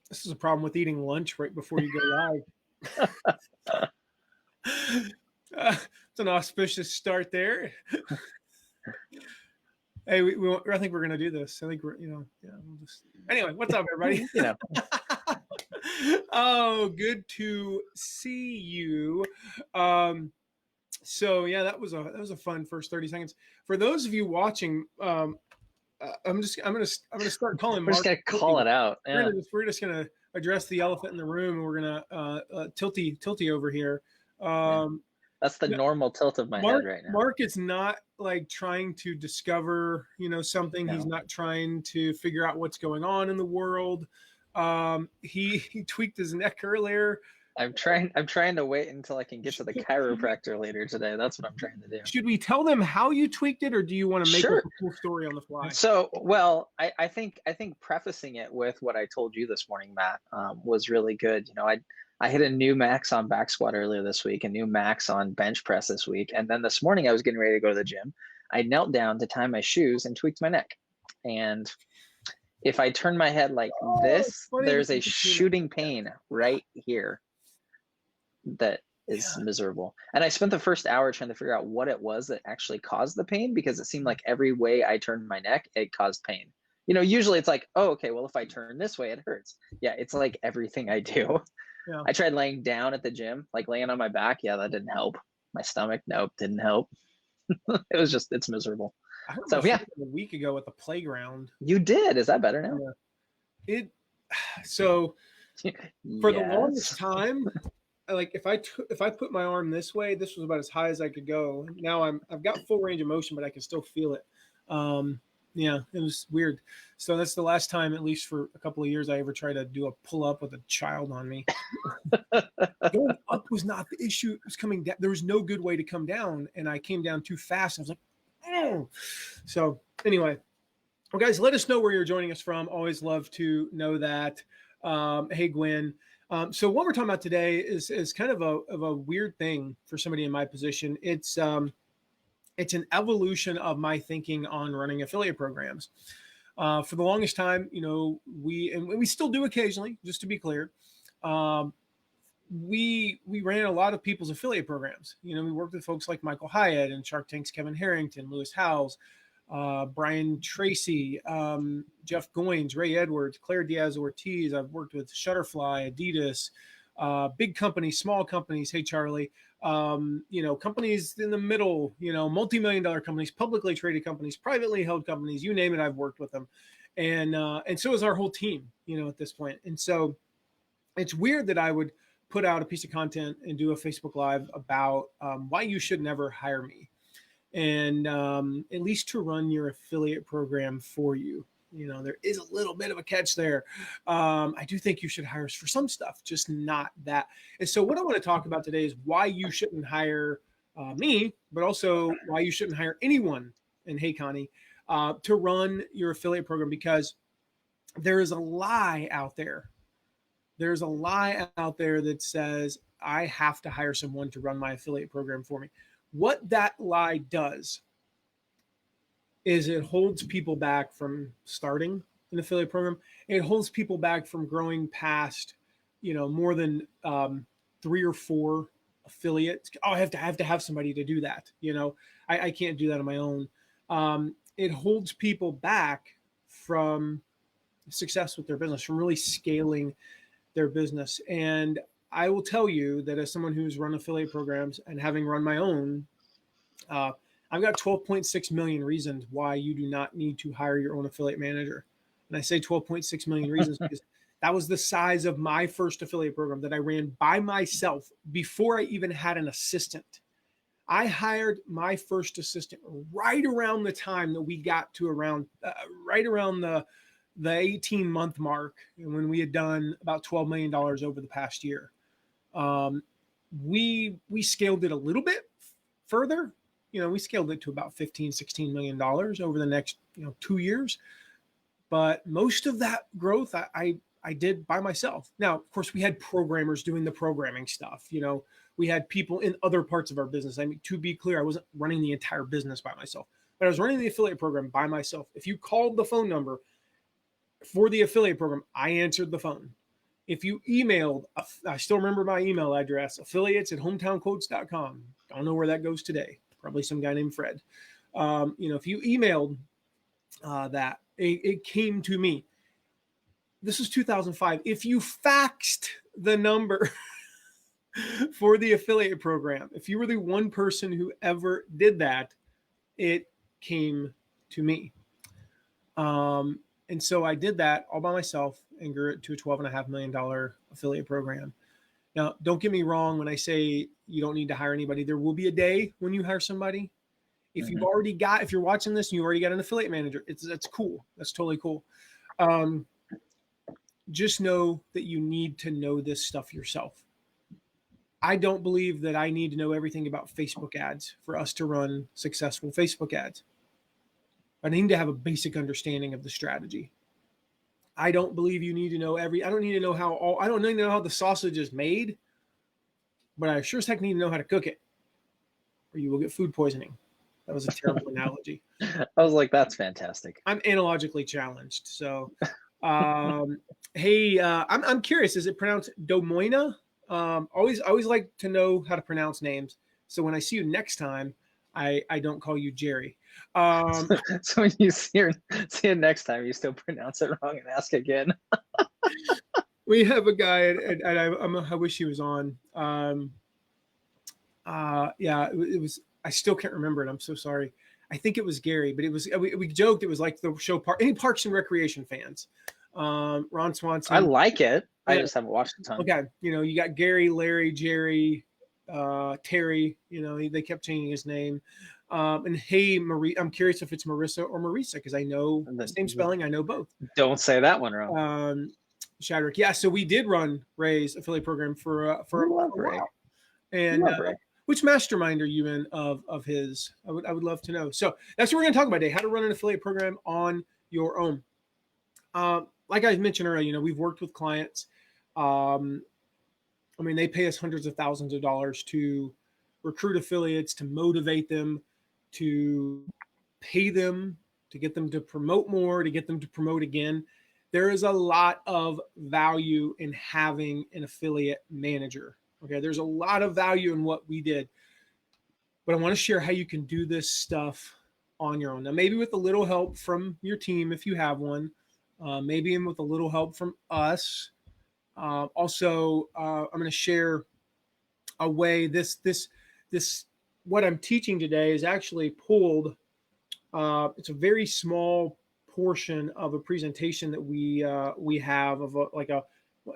This is a problem with eating lunch right before you go live. It's an auspicious start there. Hey, I think we're gonna do this. I think we'll just. Anyway, what's up, everybody? Oh, good to see you. So yeah, that was a fun first 30 seconds. For those of you watching, I'm gonna start calling. We're just gonna call it out. Yeah. We're just gonna address the elephant in the room, and we're gonna tilty over here. That's the normal tilt of my head right now. Mark is not like trying to discover, something. No. He's not trying to figure out what's going on in the world. He tweaked his neck earlier. I'm trying to wait until I can get to the chiropractor later today. That's what I'm trying to do. Should we tell them how you tweaked it, or do you want to make up a cool story on the fly? So, well, I think prefacing it with what I told you this morning, Matt, was really good. I hit a new max on back squat earlier this week, a new max on bench press this week. And then this morning I was getting ready to go to the gym. I knelt down to tie my shoes and tweaked my neck. And if I turn my head like this, there's a shooting pain right here that is miserable. And I spent the first hour trying to figure out what it was that actually caused the pain, because it seemed like every way I turned my neck, it caused pain. Usually it's like, oh, okay, well, if I turn this way, it hurts. Yeah, it's like everything I do. Yeah. I tried laying down at the gym, like laying on my back. Yeah, that didn't help. My stomach, nope, didn't help. It's miserable. I heard a week ago at the playground. You did? Is that better now? Yeah. For the longest time, like if I put my arm this way, this was about as high as I could go. Now I've got full range of motion, but I can still feel it. Yeah, it was weird. So that's the last time, at least for a couple of years, I ever tried to do a pull up with a child on me. Going up was not the issue. It was coming down. There was no good way to come down, and I came down too fast. I was like, oh. So anyway, well, guys, let us know where you're joining us from. Always love to know that. Hey, Gwen. So what we're talking about today is kind of a weird thing for somebody in my position. It's an evolution of my thinking on running affiliate programs. For the longest time, we still do occasionally, just to be clear. We ran a lot of people's affiliate programs. We worked with folks like Michael Hyatt and Shark Tank's Kevin Harrington, Lewis Howes, Brian Tracy, Jeff Goins, Ray Edwards, Claire Diaz-Ortiz. I've worked with Shutterfly, Adidas, big companies, small companies. Hey, Charlie. Companies in the middle, multi-million-dollar companies, publicly traded companies, privately held companies, you name it, I've worked with them. And so is our whole team, at this point. And so it's weird that I would put out a piece of content and do a Facebook Live about why you should never hire me. And at least to run your affiliate program for you. There is a little bit of a catch there. I do think you should hire us for some stuff, just not that. And so what I want to talk about today is why you shouldn't hire me, but also why you shouldn't hire anyone in Hey Connie to run your affiliate program, because there is a lie out there. There's a lie out there that says I have to hire someone to run my affiliate program for me. What that lie does is it holds people back from starting an affiliate program. It holds people back from growing past, more than 3 or 4 affiliates. Oh, I have to have somebody to do that. I can't do that on my own. It holds people back from success with their business, from really scaling their business. And I will tell you that as someone who's run affiliate programs and having run my own, I've got 12.6 million reasons why you do not need to hire your own affiliate manager. And I say 12.6 million reasons because that was the size of my first affiliate program that I ran by myself before I even had an assistant. I hired my first assistant right around the time that we got to right around the 18-month mark, and when we had done about $12 million over the past year. We scaled it a little bit further. We scaled it to about $15-16 million over the next 2 years. But most of that growth I did by myself. Now, of course, we had programmers doing the programming stuff. We had people in other parts of our business. I mean, to be clear, I wasn't running the entire business by myself, but I was running the affiliate program by myself. If you called the phone number for the affiliate program, I answered the phone. If you emailed, I still remember my email address, affiliates@hometownquotes.com. Don't know where that goes today. Probably some guy named Fred. If you emailed that, it came to me. This was 2005. If you faxed the number for the affiliate program, if you were the one person who ever did that, it came to me. And so I did that all by myself and grew it to a $12.5 million affiliate program. Now, don't get me wrong when I say you don't need to hire anybody. There will be a day when you hire somebody. If you've already got, if you're watching this and you already got an affiliate manager, that's cool. That's totally cool. Just know that you need to know this stuff yourself. I don't believe that I need to know everything about Facebook ads for us to run successful Facebook ads. I need to have a basic understanding of the strategy. I don't believe you need to know I don't need to know I don't need to know how the sausage is made, but I sure as heck need to know how to cook it, or you will get food poisoning. That was a terrible analogy. I was like, that's fantastic. I'm analogically challenged. So, hey, I'm curious. Is it pronounced Domoina? Always like to know how to pronounce names. So when I see you next time, I don't call you Jerry. So when you see it next time, you still pronounce it wrong and ask again. We have a guy, and I wish he was on. It was. I still can't remember it. I'm so sorry. I think it was Gary, but it was. We joked it was like the show any Parks and Recreation fans. Ron Swanson. I like it. I just haven't watched a ton. Okay, you got Gary, Larry, Jerry, Terry. They kept changing his name. And hey, Marie, I'm curious if it's Marissa or Marisa because I know the same spelling. I know both. Don't say that one wrong. Shadrick. Yeah, so we did run Ray's affiliate program for a while. And which mastermind are you in of his? I would love to know. So that's what we're going to talk about today: how to run an affiliate program on your own. Like I mentioned earlier, we've worked with clients. They pay us hundreds of thousands of dollars to recruit affiliates, to motivate them, to pay them, to get them to promote more, to get them to promote again. There is a lot of value in having an affiliate manager. Okay, there's a lot of value in what we did. But I want to share how you can do this stuff on your own. Now, maybe with a little help from your team if you have one, maybe with a little help from us. Also, I'm going to share a way this what I'm teaching today is actually pulled. It's a very small portion of a presentation that we have of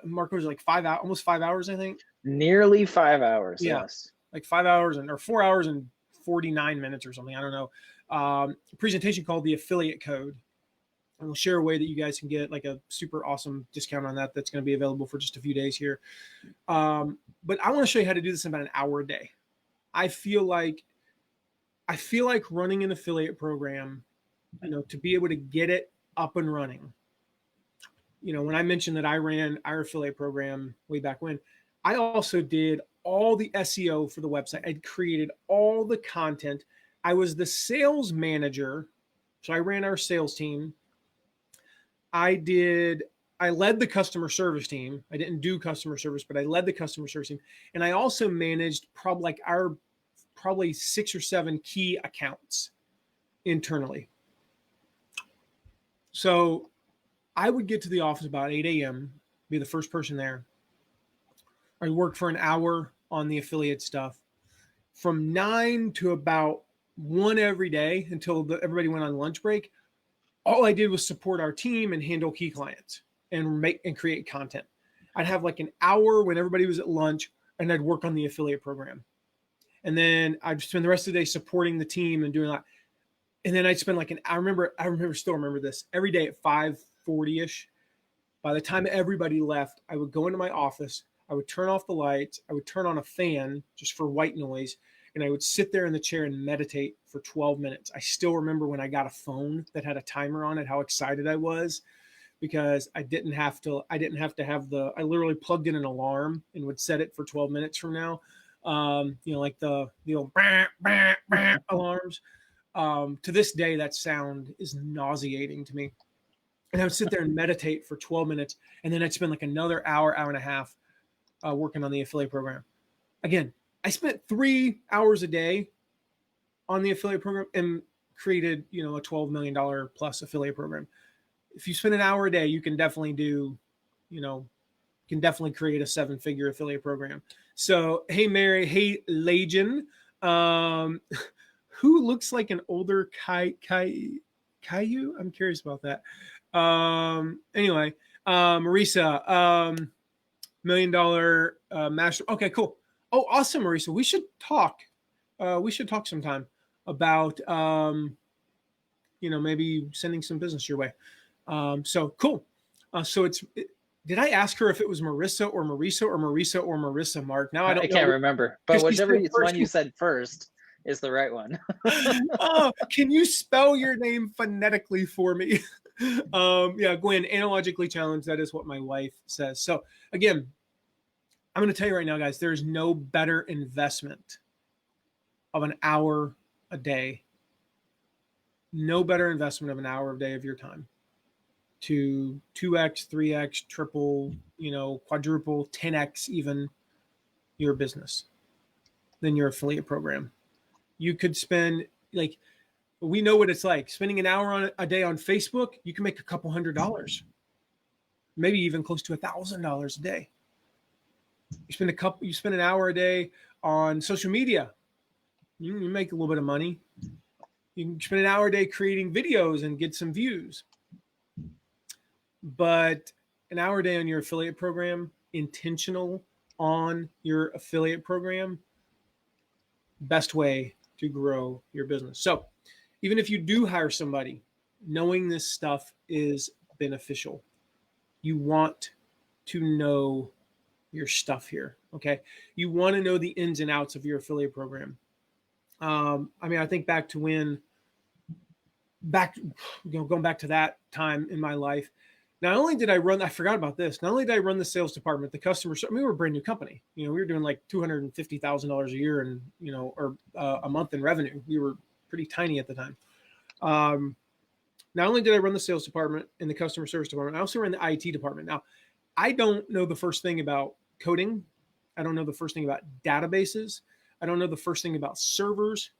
Marco was like 5 hours, almost 5 hours, I think. Nearly 5 hours. Yeah. Yes. Like 5 hours or 4 hours and 49 minutes or something. I don't know. A presentation called the Affiliate Code. And we'll share a way that you guys can get like a super awesome discount on that. That's going to be available for just a few days here. But I want to show you how to do this in about an hour a day. I feel like running an affiliate program, to be able to get it up and running. When I mentioned that I ran our affiliate program way back when, I also did all the SEO for the website. I'd created all the content. I was the sales manager. So I ran our sales team. I led the customer service team. I didn't do customer service, but I led the customer service team. And I also managed probably 6 or 7 key accounts internally. So I would get to the office about 8 a.m., be the first person there. I worked for an hour on the affiliate stuff from 9 to about 1 every day until everybody went on lunch break. All I did was support our team and handle key clients and create content. I'd have like an hour when everybody was at lunch and I'd work on the affiliate program. And then I'd spend the rest of the day supporting the team and doing that. And then I'd spend like I still remember this every day at 5:40ish. By the time everybody left, I would go into my office. I would turn off the lights. I would turn on a fan just for white noise. And I would sit there in the chair and meditate for 12 minutes. I still remember when I got a phone that had a timer on it, how excited I was because I didn't have to have I literally plugged in an alarm and would set it for 12 minutes from now. Like the old bah, bah, bah alarms. To this day, that sound is nauseating to me. And I would sit there and meditate for 12 minutes. And then I'd spend like another hour, hour and a half working on the affiliate program. Again, I spent 3 hours a day on the affiliate program and created, a $12 million plus affiliate program. If you spend an hour a day, you can definitely do, create a 7-figure affiliate program. So, hey, Mary, hey, Legion, who looks like an older Caillou? I'm curious about that. Anyway, Marisa, $1 million master. Okay, cool. Oh, awesome, Marisa. We should talk. Sometime about, maybe sending some business your way. So cool. Did I ask her if it was Marissa or Marisa or Marisa or Marissa, Mark? Now I can't remember, but whichever one you said first is the right one. Oh, can you spell your name phonetically for me? Yeah, Gwen, analogically challenged. That is what my wife says. So again, I'm going to tell you right now, guys, there's no better investment of an hour a day. No better investment of an hour a day of your time to 2x, 3x, triple, quadruple, 10x even your business than your affiliate program. You could spend, we know what it's like. Spending an hour a day on Facebook, you can make a couple $100, maybe even close to $1,000 a day. You spend an hour a day on social media, you make a little bit of money. You can spend an hour a day creating videos and get some views. But an hour a day on your affiliate program, intentional on your affiliate program, best way to grow your business. So even if you do hire somebody, knowing this stuff is beneficial. You want to know your stuff here, okay? You want to know the ins and outs of your affiliate program. I think back to going back to that time in my life. Not only did I forgot about this. Not only did I run the sales department, the customer. We were a brand new company. We were doing like $250,000 a year and or a month in revenue. We were pretty tiny at the time. Not only did I run the sales department and the customer service department, I also ran the IT department. Now, I don't know the first thing about coding. I don't know the first thing about databases. I don't know the first thing about servers,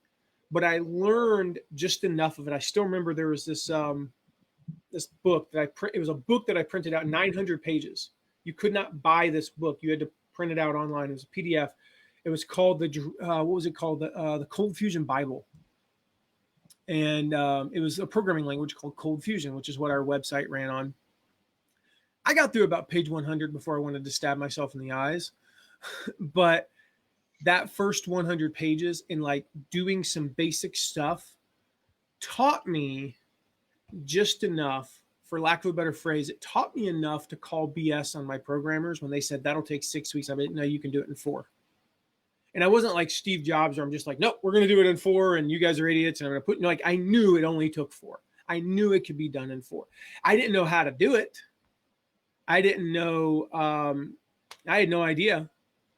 but I learned just enough of it. I still remember there was this book that it was a book that I printed out, 900 pages. You could not buy this book. You had to print it out online. It was a PDF. It was called the Cold Fusion Bible. And it was a programming language called Cold Fusion, which is what our website ran on. I got through about page 100 before I wanted to stab myself in the eyes. But that first 100 pages in doing some basic stuff taught me just enough, for lack of a better phrase, it taught me enough to call BS on my programmers when they said that'll take 6 weeks. I mean, no, you can do it in 4. And I wasn't like Steve Jobs, where I'm just like, nope, we're going to do it in 4 and you guys are idiots. And I'm going to put, I knew it only took 4. I knew it could be done in 4. I didn't know how to do it. I didn't know, I had no idea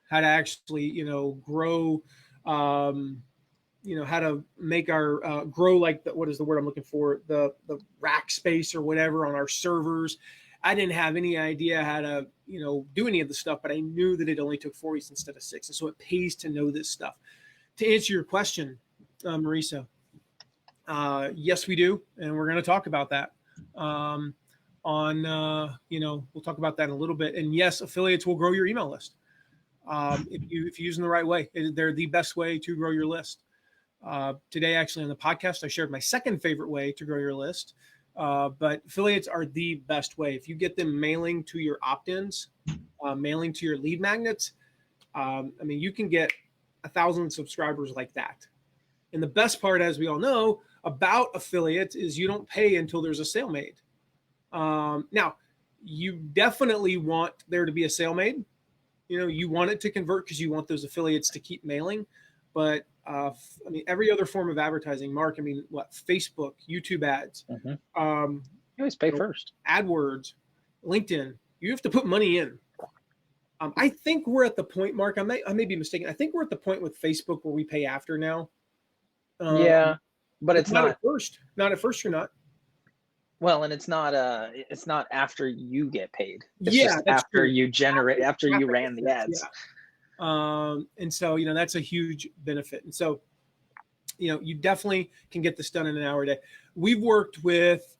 how to actually, grow, how to make our grow what is the word I'm looking for? The rack space or whatever on our servers. I didn't have any idea how to, do any of the stuff, but I knew that it only took 4 weeks instead of 6. And so it pays to know this stuff. To answer your question, Marisa, yes, we do. And we're going to talk about that we'll talk about that in a little bit. And yes, affiliates will grow your email list. If you use them the right way, they're the best way to grow your list. Today, actually, on the podcast, I shared my second favorite way to grow your list. But affiliates are the best way. If you get them mailing to your opt-ins, mailing to your lead magnets, you can get 1,000 subscribers like that. And the best part, as we all know, about affiliates is you don't pay until there's a sale made. Now, you definitely want there to be a sale made. You want it to convert because you want those affiliates to keep mailing. But every other form of advertising, Mark, Facebook, YouTube ads. Mm-hmm. You always pay first. AdWords, LinkedIn, you have to put money in. I think we're at the point, Mark, I may be mistaken. I think we're at the point with Facebook where we pay after now. Yeah, but it's not. At first. Not at first, you're not. Well, and it's not after you get paid. It's Yeah, just that's after true. you generate, after you Traffic ran the affects, ads. yeah. And so, that's a huge benefit. And so, you definitely can get this done in an hour a day. We've worked with,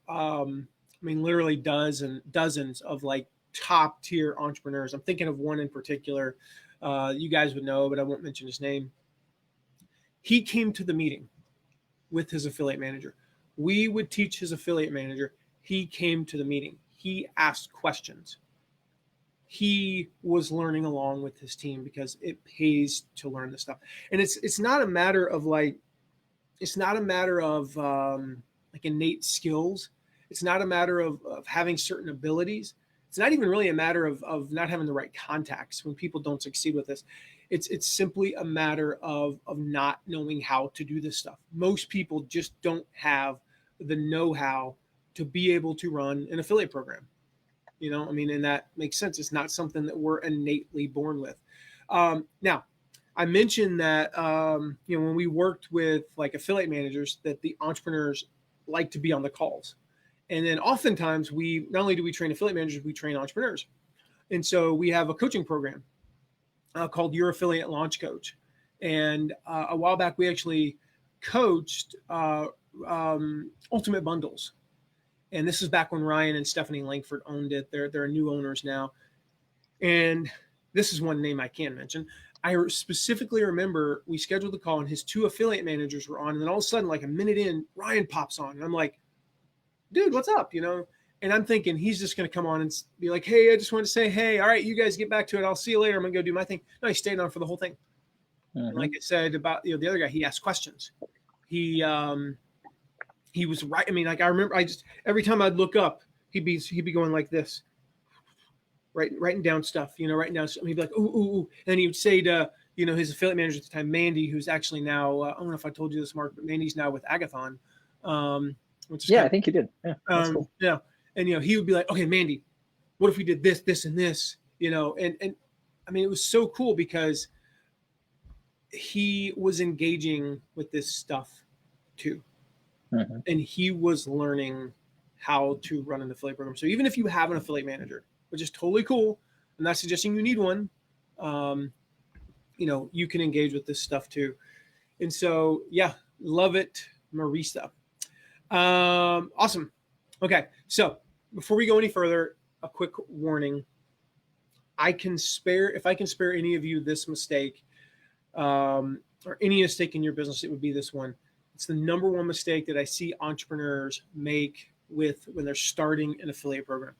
literally dozens of like top tier entrepreneurs. I'm thinking of one in particular. You guys would know, but I won't mention his name. He came to the meeting with his affiliate manager. We would teach his affiliate manager. He came to the meeting. He asked questions. He was learning along with his team because it pays to learn this stuff. And it's not a matter of like like innate skills. It's not a matter of having certain abilities. It's not even really a matter of not having the right contacts when people don't succeed with this. It's simply a matter of not knowing how to do this stuff. Most people just don't have the know-how to be able to run an affiliate program. And that makes sense. It's not something that we're innately born with. Now, I mentioned that when we worked with like affiliate managers, that the entrepreneurs like to be on the calls, and then oftentimes we not only do we train affiliate managers, we train entrepreneurs, and so we have a coaching program called Your Affiliate Launch Coach, and a while back we actually coached Ultimate Bundles, and this is back when Ryan and Stephanie Langford owned it. They're new owners now, and this is one name I can mention. I specifically remember we scheduled the call and his two affiliate managers were on. And then all of a sudden, like a minute in, Ryan pops on. And I'm like, dude, what's up? And I'm thinking he's just going to come on and be like, hey, I just wanted to say, hey, all right, you guys get back to it. I'll see you later. I'm going to go do my thing. No, he stayed on for the whole thing. Mm-hmm. And like I said about the other guy, he asked questions. He was right. Like I remember every time I'd look up, he'd be going like this. Writing down stuff, writing down stuff. He'd be like, ooh. And then he would say to, his affiliate manager at the time, Mandy, who's actually now, I don't know if I told you this, Mark, but Mandy's now with Agathon. Which is I think you did. Yeah, that's cool. Yeah. And, he would be like, okay, Mandy, what if we did this, this, and this, and it was so cool because he was engaging with this stuff too. Mm-hmm. And he was learning how to run an affiliate program. So even if you have an affiliate manager, which is totally cool, I'm not suggesting you need one, you can engage with this stuff too. And so, yeah, love it, Marisa. Awesome. Okay, so before we go any further, a quick warning. If I can spare any of you this mistake, or any mistake in your business, it would be this one. It's the number one mistake that I see entrepreneurs make when they're starting an affiliate program.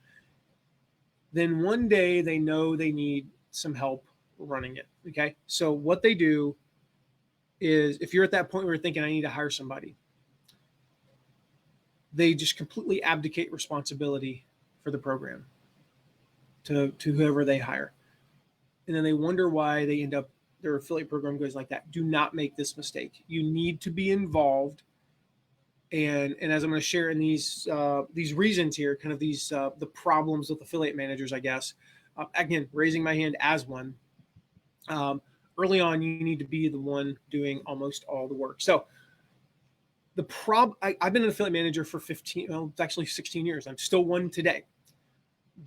Then one day they know they need some help running it. Okay. So what they do is, if you're at that point where you're thinking, I need to hire somebody, they just completely abdicate responsibility for the program to whoever they hire. And then they wonder why they end up, their affiliate program goes like that. Do not make this mistake. You need to be involved. And as I'm going to share in these reasons here, kind of these the problems with affiliate managers, I guess. Again, raising my hand as one. Early on, you need to be the one doing almost all the work. So I've been an affiliate manager for 15, well, it's actually 16 years. I'm still one today.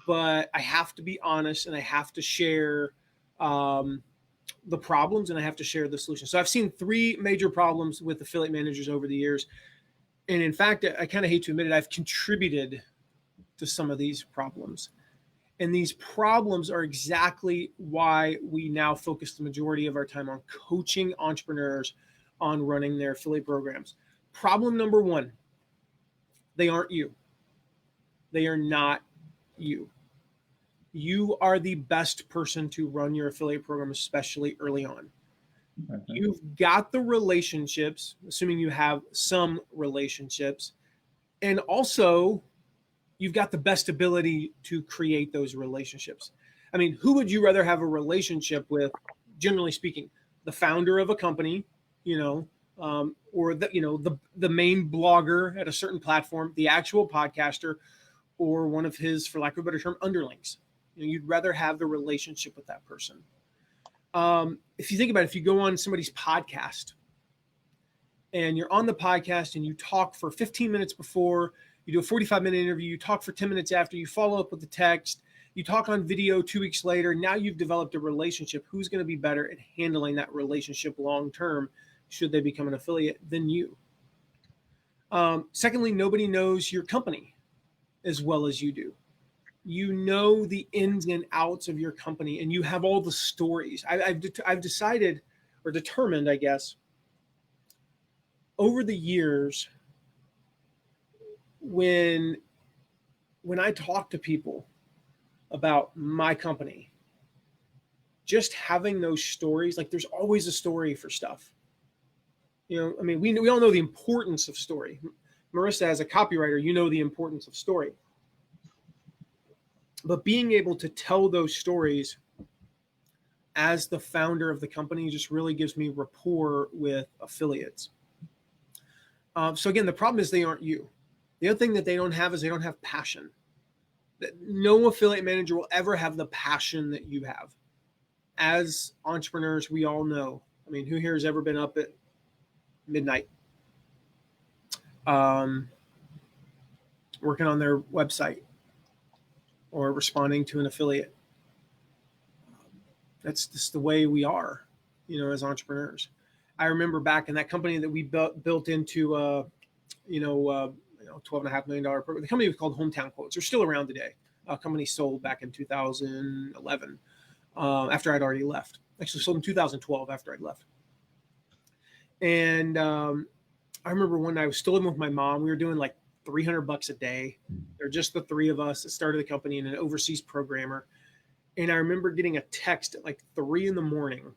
But I have to be honest, and I have to share the problems, and I have to share the solutions. So I've seen three major problems with affiliate managers over the years. And in fact, I kind of hate to admit it, I've contributed to some of these problems. And these problems are exactly why we now focus the majority of our time on coaching entrepreneurs on running their affiliate programs. Problem number one, they aren't you. They are not you. You are the best person to run your affiliate program, especially early on. Mm-hmm. You've got the relationships, assuming you have some relationships, and also you've got the best ability to create those relationships. Who would you rather have a relationship with, generally speaking? The founder of a company, or the main blogger at a certain platform, the actual podcaster, or one of his, for lack of a better term, underlings. You'd rather have the relationship with that person. If you think about it, if you go on somebody's podcast and you're on the podcast and you talk for 15 minutes before You do a 45-minute interview, you talk for 10 minutes after, you follow up with the text, you talk on video 2 weeks later. Now you've developed a relationship. Who's going to be better at handling that relationship long term should they become an affiliate than you? Secondly, nobody knows your company as well as you do. You know the ins and outs of your company, and you have all the stories. I've decided, or determined, I guess, over the years, when I talk to people about my company, just having those stories, like there's always a story for stuff. You know, I mean, we all know the importance of story. Marissa, as a copywriter, you know the importance of story. But being able to tell those stories as the founder of the company just really gives me rapport with affiliates. So again, the problem is they aren't you. The other thing that they don't have is they don't have passion. No affiliate manager will ever have the passion that you have. As entrepreneurs, we all know. I mean, who here has ever been up at midnight working on their website or responding to an affiliate? That's just the way we are, you know, as entrepreneurs. I remember back in that company that we built into, $12.5 million program. The company was called Hometown Quotes. They're still around today. A company sold back in 2011 after I'd already left. Actually, sold in 2012 after I'd left. And I remember when I was still living with my mom, we were doing like $300 a day. They're just the three of us that started the company and an overseas programmer. And I remember getting a text at like 3 a.m.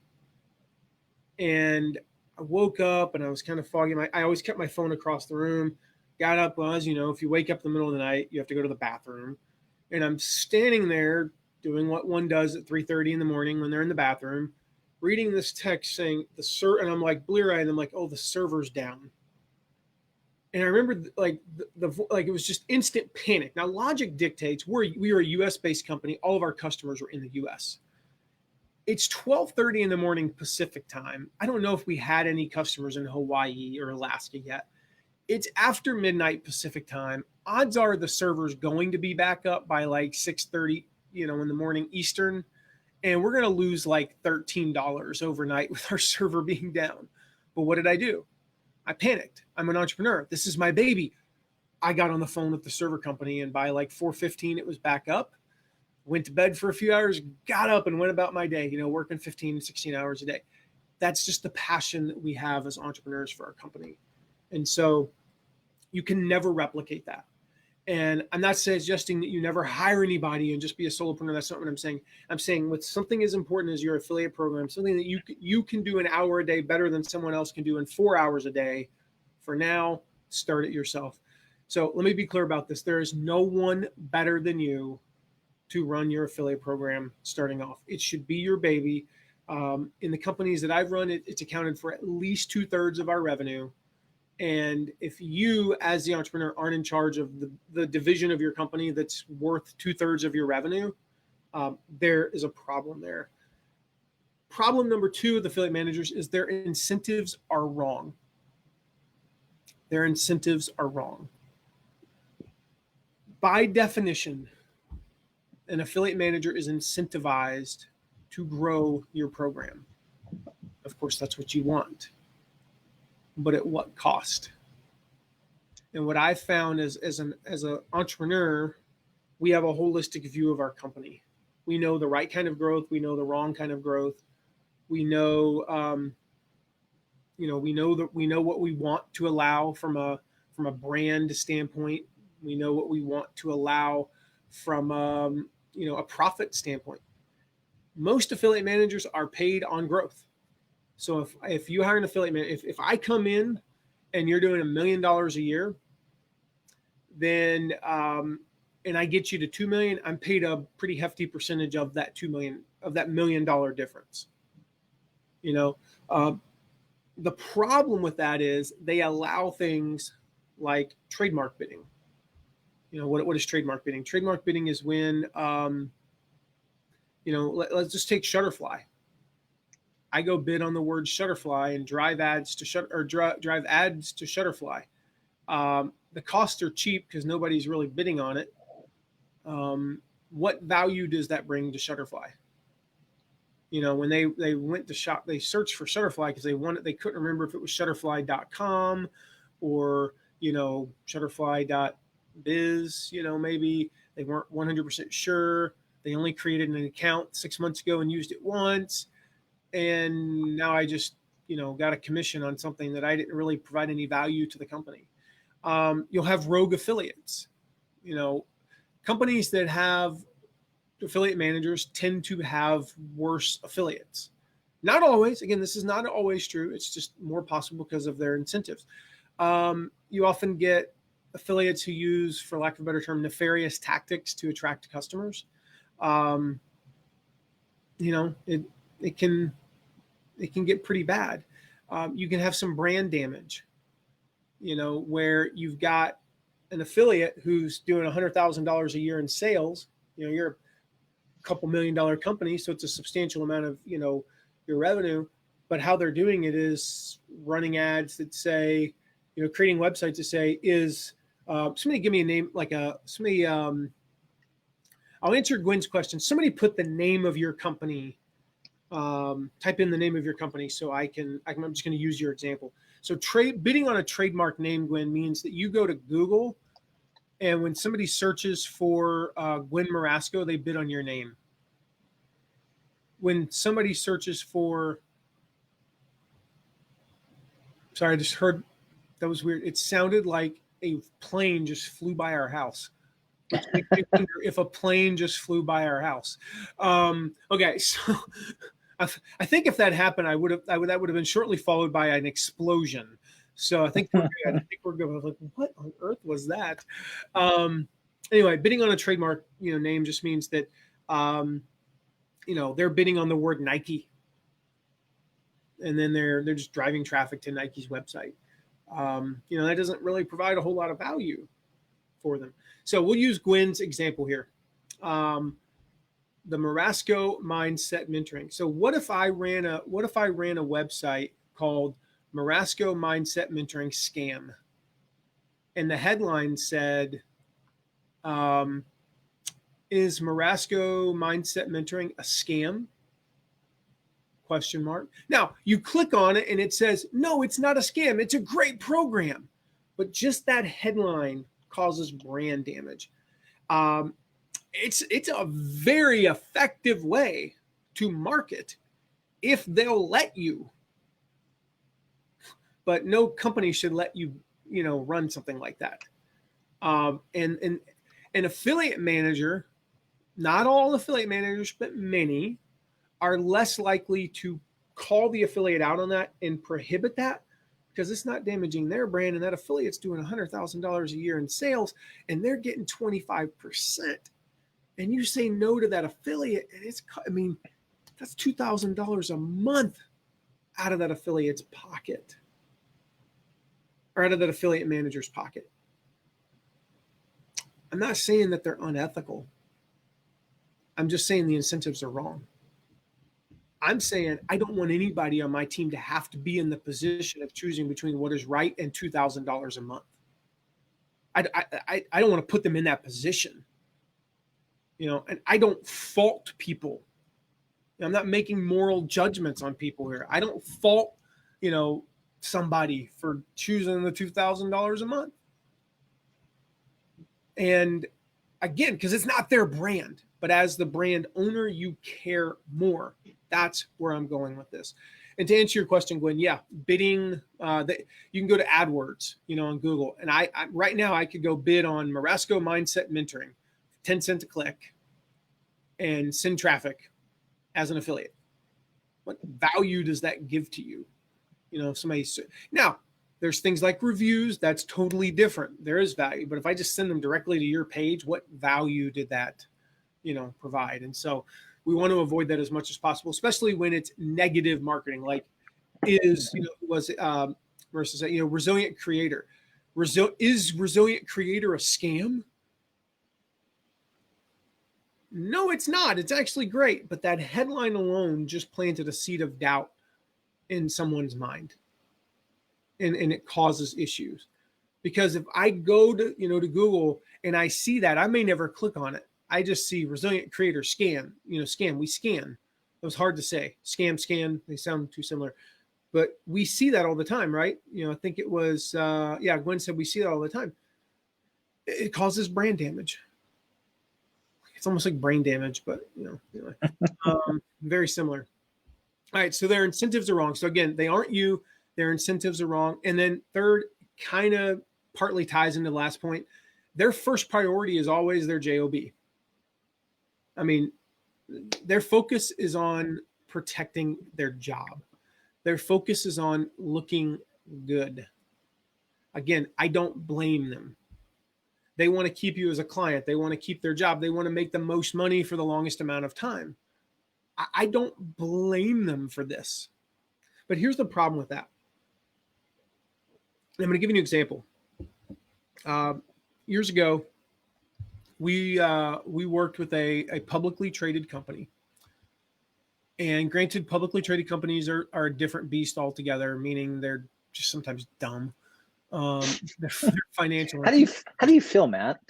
And I woke up and I was kind of foggy. I always kept my phone across the room. Got up, well, as you know, if you wake up in the middle of the night, you have to go to the bathroom. And I'm standing there doing what one does at 3:30 in the morning when they're in the bathroom, reading this text saying and I'm like blear-eyed. I'm like, oh, the server's down. And I remember like it was just instant panic. Now, logic dictates we are a U.S.-based company. All of our customers were in the U.S. It's 12:30 in the morning Pacific time. I don't know if we had any customers in Hawaii or Alaska yet. It's after midnight Pacific time. Odds are the server's going to be back up by like 6:30, in the morning Eastern. And we're going to lose like $13 overnight with our server being down. But what did I do? I panicked. I'm an entrepreneur. This is my baby. I got on the phone with the server company, and by like 4:15, it was back up. Went to bed for a few hours, got up and went about my day, working 15, 16 hours a day. That's just the passion that we have as entrepreneurs for our company. And so you can never replicate that. And I'm not suggesting that you never hire anybody and just be a solopreneur. That's not what I'm saying. I'm saying with something as important as your affiliate program, something that you can do an hour a day better than someone else can do in 4 hours a day. For now, start it yourself. So let me be clear about this. There is no one better than you to run your affiliate program starting off. It should be your baby. In the companies that I've run, it's accounted for at least 2/3 of our revenue. And if you, as the entrepreneur, aren't in charge of the division of your company that's worth 2/3 of your revenue, there is a problem there. Problem number 2 of the affiliate managers is their incentives are wrong. Their incentives are wrong. By definition, an affiliate manager is incentivized to grow your program. Of course, that's what you want. But at what cost? And what I found is as an entrepreneur, we have a holistic view of our company. We know the right kind of growth. We know the wrong kind of growth. We know, we know what we want to allow from a brand standpoint. We know what we want to allow from a profit standpoint. Most affiliate managers are paid on growth. So if you hire an affiliate manager, if I come in and you're doing $1 million a year, then and I get you to 2 million, I'm paid a pretty hefty percentage of that 2 million, of that $1 million difference. The problem with that is they allow things like trademark bidding. What is trademark bidding? Trademark bidding is when let's just take Shutterfly. I go bid on the word Shutterfly and drive ads to drive ads to Shutterfly. the costs are cheap because nobody's really bidding on it. What value does that bring to Shutterfly? When they went to shop, they searched for Shutterfly because they couldn't remember if it was shutterfly.com or shutterfly.biz. Maybe they weren't 100% sure. They only created an account 6 months ago and used it once, and now I just got a commission on something that I didn't really provide any value to the company. You'll have rogue affiliates. Companies that have affiliate managers tend to have worse affiliates. Not always. Again, this is not always true. It's just more possible because of their incentives. You often get affiliates who use, for lack of a better term, nefarious tactics to attract customers. It can get pretty bad. You can have some brand damage, where you've got an affiliate who's doing $100,000 a year in sales. You're a couple $1 million company, so it's a substantial amount of your revenue. But how they're doing it is running ads that say, creating websites that say, is somebody give me a name, I'll answer Gwen's question. Somebody put the name of your company. Type in the name of your company so I'm just going to use your example. So bidding on a trademark name, Gwen, means that you go to Google, and when somebody searches for Gwen Marasco, they bid on your name. When somebody searches for, sorry, I just heard, that was weird. It sounded like a plane just flew by our house. Which makes me wonder if a plane just flew by our house. Okay, so I think if that happened, that would have been shortly followed by an explosion. So I think we're good. I think we're good. I was like, what on earth was that? Anyway, bidding on a trademark name just means that they're bidding on the word Nike, and then they're just driving traffic to Nike's website. That doesn't really provide a whole lot of value for them. So we'll use Gwen's example here. The Marasco Mindset Mentoring. So what if I ran a website called Marasco Mindset Mentoring Scam, and the headline said, "Is Marasco Mindset Mentoring a scam?" ? Now you click on it and it says, "No, it's not a scam. It's a great program." But just that headline causes brand damage. It's a very effective way to market if they'll let you. But no company should let you, run something like that. And an affiliate manager, not all affiliate managers, but many, are less likely to call the affiliate out on that and prohibit that, because it's not damaging their brand, and that affiliate's doing $100,000 a year in sales, and they're getting 25%. And you say no to that affiliate, and that's $2,000 a month out of that affiliate's pocket, or out of that affiliate manager's pocket. I'm not saying that they're unethical. I'm just saying the incentives are wrong. I'm saying I don't want anybody on my team to have to be in the position of choosing between what is right and $2,000 a month. I don't want to put them in that position. And I don't fault people. I'm not making moral judgments on people here. I don't fault, somebody for choosing the $2,000 a month. And again, because it's not their brand, but as the brand owner, you care more. That's where I'm going with this. And to answer your question, Gwen, yeah, bidding, you can go to AdWords, on Google. And I right now I could go bid on Marasco Mindset Mentoring, 10 cents a click, and send traffic as an affiliate. What value does that give to you? Now there's things like reviews. That's totally different. There is value, but if I just send them directly to your page, what value did that, provide? And so we want to avoid that as much as possible, especially when it's negative marketing, like Marissa said, Resilient Creator. Is Resilient Creator a scam? No, it's not. It's actually great. But that headline alone just planted a seed of doubt in someone's mind. And it causes issues. Because if I go to, to Google and I see that, I may never click on it. I just see resilient creator scan, scan. We scan. It was hard to say. Scan. They sound too similar. But we see that all the time, right? I think it was, Gwen said we see that all the time. It causes brand damage. It's almost like brain damage, but, anyway. Very similar. All right, so their incentives are wrong. So again, they aren't you. Their incentives are wrong. And then third, kind of partly ties into the last point. Their first priority is always their JOB. I mean, their focus is on protecting their job. Their focus is on looking good. Again, I don't blame them. They want to keep you as a client. They want to keep their job. They want to make the most money for the longest amount of time. I don't blame them for this. But here's the problem with that. I'm going to give you an example. Years ago, we worked with a publicly traded company. And granted, publicly traded companies are a different beast altogether, meaning they're just sometimes dumb. They're financial. How do you feel, Matt?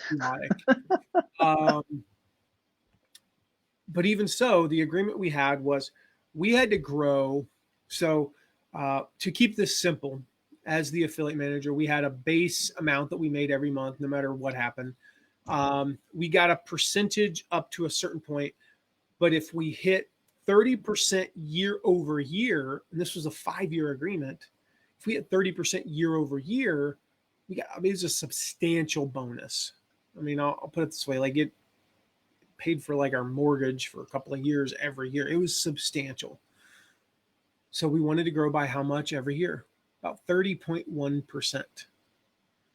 But even so, the agreement we had was we had to grow. So to keep this simple, as the affiliate manager, we had a base amount that we made every month, no matter what happened. We got a percentage up to a certain point, but if we hit 30% year over year, and this was a 5-year agreement, if we hit 30% year over year, it's a substantial bonus. I mean, I'll put it this way, like it paid for like our mortgage for a couple of years every year. It was substantial. So we wanted to grow by how much every year? About 30.1%.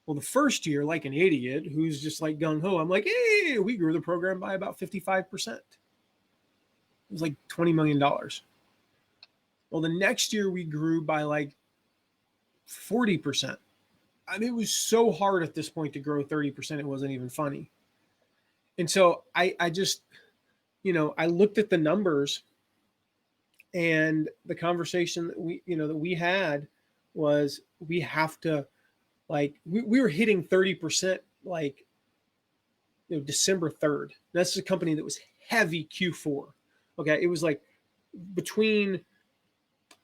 Well, the first year, like an idiot who's just like gung ho, I'm like, hey, we grew the program by about 55%. It was like $20 million. Well, the next year we grew by like 40%. I mean, it was so hard at this point to grow 30%. It wasn't even funny. And so I just, I looked at the numbers, and the conversation that we had was we have to, like, we were hitting 30% like, December 3rd. That's a company that was heavy Q4. Okay. It was like between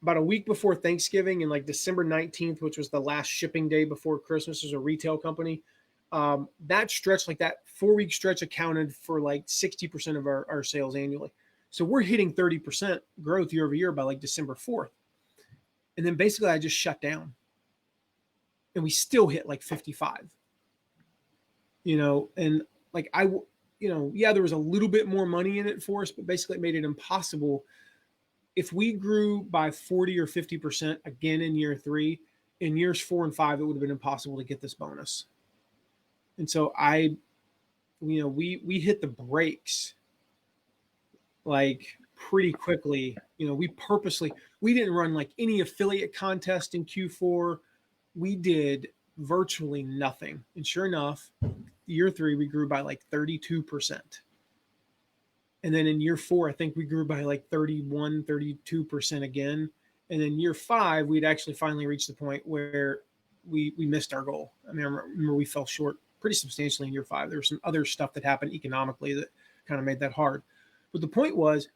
about a week before Thanksgiving and like December 19th, which was the last shipping day before Christmas, as a retail company. That stretch, like that 4-week stretch, accounted for like 60% of our sales annually. So we're hitting 30% growth year over year by like December 4th. And then basically I just shut down, and we still hit like 55, and like there was a little bit more money in it for us, but basically it made it impossible. If we grew by 40 or 50% again in year 3, in years 4 and 5, it would have been impossible to get this bonus. And so we hit the brakes like pretty quickly. We didn't run like any affiliate contest in Q4. We did virtually nothing. And sure enough, year 3, we grew by like 32%. And then in year 4, I think we grew by like 32% again. And then year 5, we'd actually finally reached the point where we missed our goal. I mean, I remember we fell short pretty substantially in year 5. There was some other stuff that happened economically that kind of made that hard. But the point was,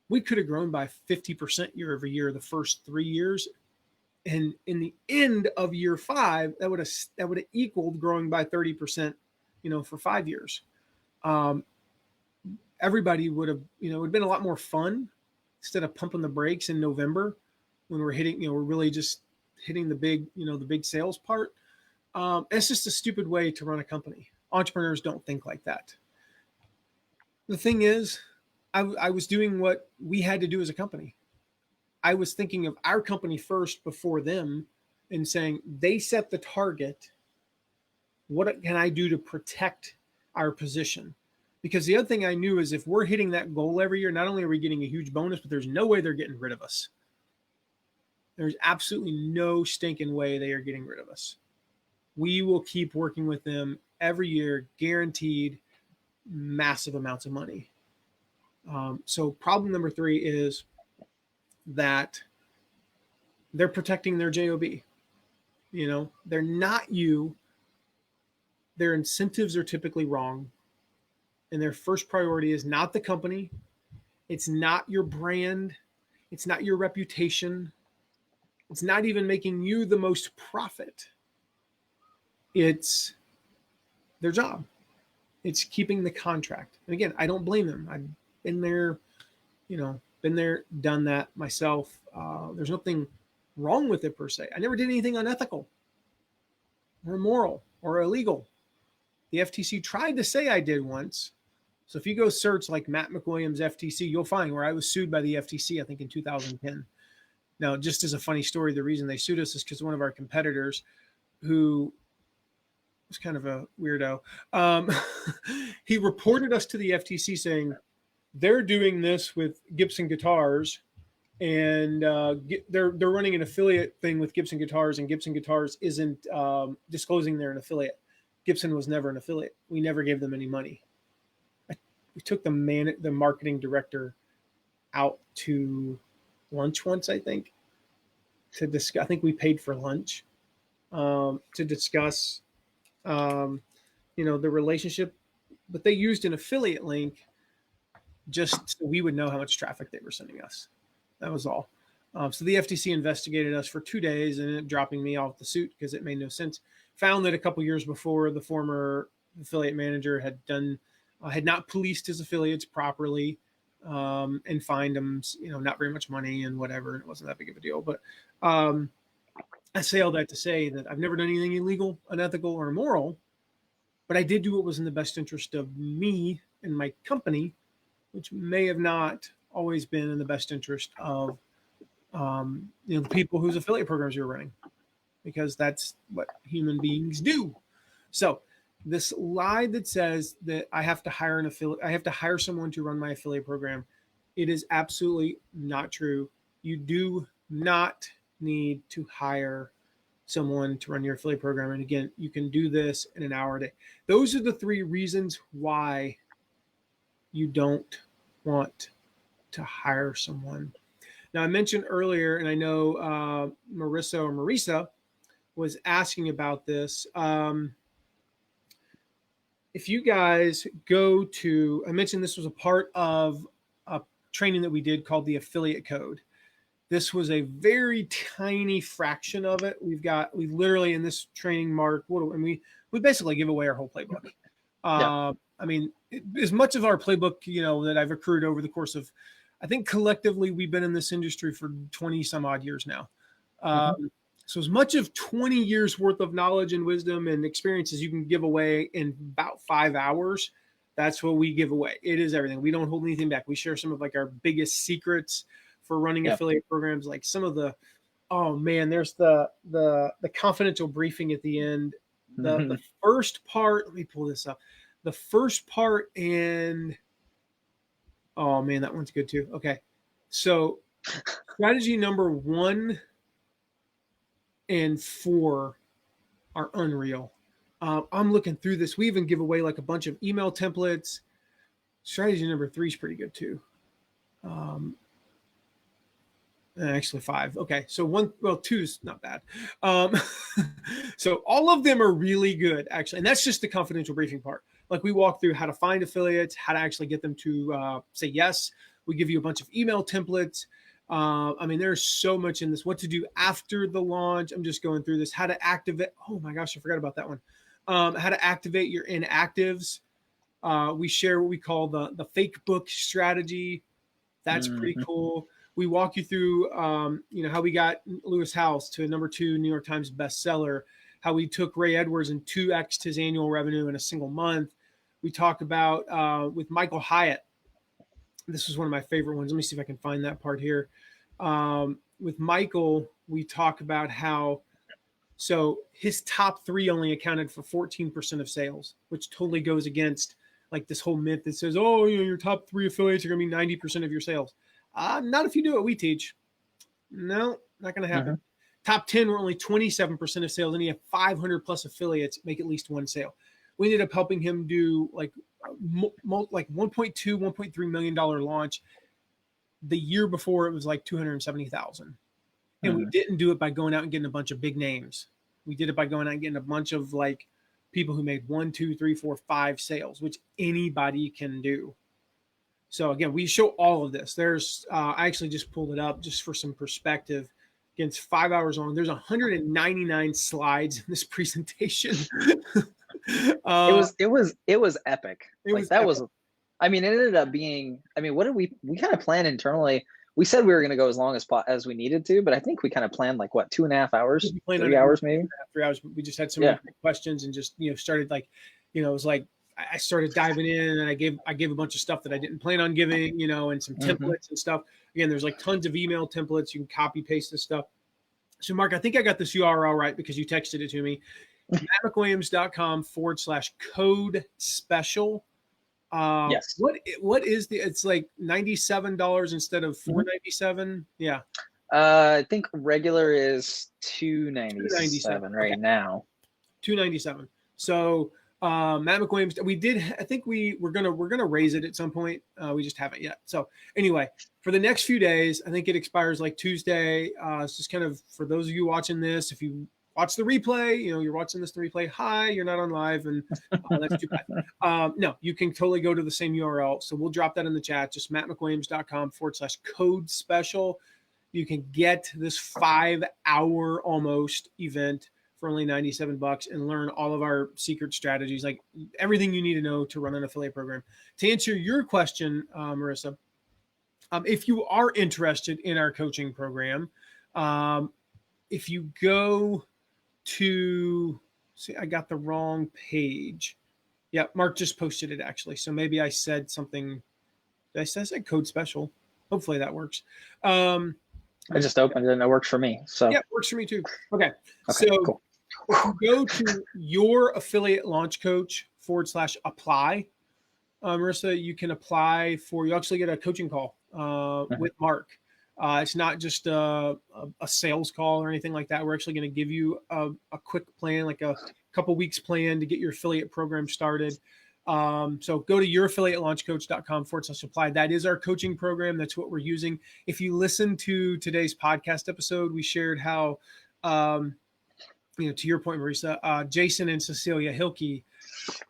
we could have grown by 50% year over year the first 3 years. And in the end of year 5, that would have equaled growing by 30%, for 5 years. Everybody would have, it would have been a lot more fun instead of pumping the brakes in November when we're hitting, we're really just hitting the big sales part. It's just a stupid way to run a company. Entrepreneurs don't think like that. The thing is, I was doing what we had to do as a company. I was thinking of our company first before them and saying, they set the target. What can I do to protect our position? Because the other thing I knew is if we're hitting that goal every year, not only are we getting a huge bonus, but there's no way they're getting rid of us. There's absolutely no stinking way they are getting rid of us. We will keep working with them every year, guaranteed massive amounts of money. So problem number 3 is that they're protecting their JOB. They're not you. their incentives are typically wrong. And their first priority is not the company. It's not your brand. It's not your reputation. It's not even making you the most profit. It's their job. It's keeping the contract. And again, I don't blame them. I've been there, been there, done that myself. There's nothing wrong with it per se. I never did anything unethical or immoral or illegal. The FTC tried to say I did once. So if you go search like Matt McWilliams FTC, you'll find where I was sued by the FTC, I think in 2010. Now, just as a funny story, the reason they sued us is because one of our competitors, who was kind of a weirdo, he reported us to the FTC saying they're doing this with Gibson Guitars, and they're running an affiliate thing with Gibson Guitars, and Gibson Guitars isn't disclosing they're an affiliate. Gibson was never an affiliate. We never gave them any money. We took the marketing director out to lunch once, I think, to discuss. I think we paid for lunch to discuss, the relationship. But they used an affiliate link just so we would know how much traffic they were sending us. That was all. So the FTC investigated us for 2 days and ended up dropping me off the suit because it made no sense. Found that a couple years before, the former affiliate manager had not policed his affiliates properly, and fined them, not very much money and whatever. And it wasn't that big of a deal. But I say all that to say that I've never done anything illegal, unethical, or immoral, but I did do what was in the best interest of me and my company, which may have not always been in the best interest of the people whose affiliate programs you're running, because that's what human beings do. So this lie that says that I have to hire an affiliate, I have to hire someone to run my affiliate program, it is absolutely not true. You do not need to hire someone to run your affiliate program. And again, you can do this in an hour a day. Those are the 3 reasons why you don't want to hire someone. Now, I mentioned earlier, and I know Marisa was asking about this. If you guys go to, I mentioned this was a part of a training that we did called the Affiliate Code. This was a very tiny fraction of it. We literally in this training, Mark, and we basically give away our whole playbook. Yeah. I mean, as much of our playbook, that I've accrued over the course of, I think collectively we've been in this industry for 20 some odd years now. So as much of 20 years worth of knowledge and wisdom and experiences you can give away in about 5 hours, that's what we give away. It is everything. We don't hold anything back. We share some of like our biggest secrets for running affiliate programs, like some of the, oh man, there's the confidential briefing at the end. The first part, let me pull this up. The first part, and oh man, that one's good too. Okay. So strategy number 1 and 4 are unreal. I'm looking through this. We even give away like a bunch of email templates. Strategy number 3 is pretty good too. Actually 5. Okay. So 2 is not bad. So all of them are really good actually. And that's just the confidential briefing part. Like we walk through how to find affiliates, how to actually get them to say yes. We give you a bunch of email templates. I mean, there's so much in this. What to do after the launch. I'm just going through this. How to activate. Oh my gosh, I forgot about that one. How to activate your inactives. We share what we call the fake book strategy. That's pretty cool. We walk you through, how we got Lewis Howes to a number 2 New York Times bestseller. How we took Ray Edwards and 2x'd his annual revenue in a single month. We talk about with Michael Hyatt. This was one of my favorite ones. Let me see if I can find that part here. With Michael, we talk about how, so his top 3 only accounted for 14% of sales, which totally goes against like this whole myth that says, oh, your top 3 affiliates are going to be 90% of your sales. Not if you do what we teach. No, not going to happen. Top 10 were only 27% of sales, and he had 500 plus affiliates make at least 1 sale. We ended up helping him do like 1.2, $1.3 million launch. The year before it was like 270,000. And we didn't do it by going out and getting a bunch of big names. We did it by going out and getting a bunch of like people who made 1, 2, 3, 4, 5 sales, which anybody can do. So again, we show all of this. There's, I actually just pulled it up just for some perspective. Again, it's 5 hours long. There's 199 slides in this presentation. It was epic. I mean, it ended up being, I mean, we kind of planned internally. We said we were going to go as long as we needed to, but I think we kind of planned like what, 2.5 hours, 3 hours, maybe 3 hours. We just had so many questions and just, started like, it was like, I started diving in and I gave a bunch of stuff that I didn't plan on giving, and some templates and stuff. Again, there's like tons of email templates. You can copy paste this stuff. So Mark, I think I got this URL right because you texted it to me. mattmcwilliams.com/code special. Yes. What is it's like $97 instead of $497? Yeah. I think regular is $297 right now. $297. So Matt McWilliams, I think we're gonna raise it at some point. We just haven't yet. So anyway, for the next few days, I think it expires like Tuesday. It's just kind of for those of you watching this, if you watch the replay, you're watching this in the replay. Hi, you're not on live, and that's too bad. No, you can totally go to the same URL. So we'll drop that in the chat. Just mattmcwilliams.com/code special. You can get this 5-hour almost event for only $97 and learn all of our secret strategies, like everything you need to know to run an affiliate program. To answer your question, Marissa, if you are interested in our coaching program, if you go to, see, I got the wrong page. Yeah, Mark just posted it actually. So maybe I said something. I said code special. Hopefully that works. I just opened it and it works for me. So yeah, it works for me too. Okay. So cool. If you go to your affiliate launch coach /apply, Marissa, you can apply you actually get a coaching call with Mark. It's not just a sales call or anything like that. We're actually going to give you a quick plan, like a couple weeks plan to get your affiliate program started. So go to youraffiliatelaunchcoach.com/apply. That is our coaching program. That's what we're using. If you listen to today's podcast episode, we shared how, to your point, Marissa, Jason and Cecilia Hilke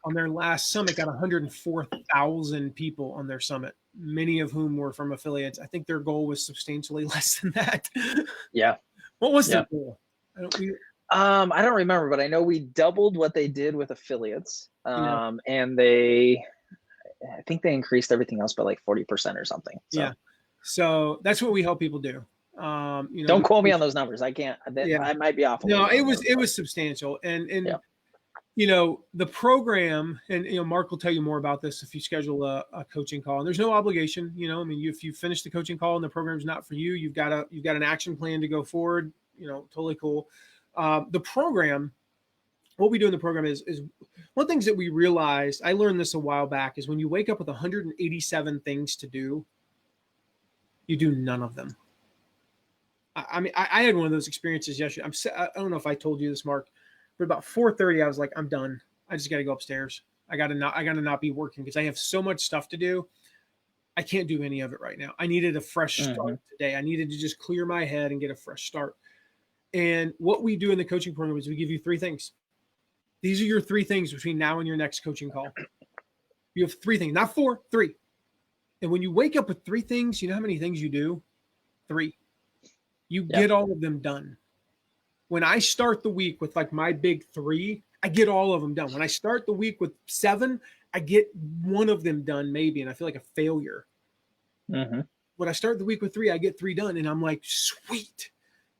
on their last summit got 104,000 people on their summit, many of whom were from affiliates. I think their goal was substantially less than that. Yeah. What was their goal? I don't remember, but I know we doubled what they did with affiliates. And I think they increased everything else by like 40% or something. So. Yeah. So that's what we help people do. Don't quote me on those numbers. I can't. I might be off. No, it was substantial, and the program, and Mark will tell you more about this if you schedule a coaching call. And there's no obligation. If you finish the coaching call and the program's not for you, you've got an action plan to go forward. Totally cool. The program, what we do in the program is one of the things that we realized. I learned this a while back is when you wake up with 187 things to do, you do none of them. I mean, I had one of those experiences yesterday. I don't know if I told you this, Mark, but about 4:30, I was like, I'm done. I just got to go upstairs. I got to not be working because I have so much stuff to do. I can't do any of it right now. I needed a fresh start today. I needed to just clear my head and get a fresh start. And what we do in the coaching program is we give you 3 things. These are your 3 things between now and your next coaching call. You have 3 things, not 4, 3. And when you wake up with 3 things, you know how many things you do? 3. You get all of them done. When I start the week with like my big 3, I get all of them done. When I start the week with 7, I get one of them done maybe, and I feel like a failure. When I start the week with 3, I get 3 done, and I'm like, sweet.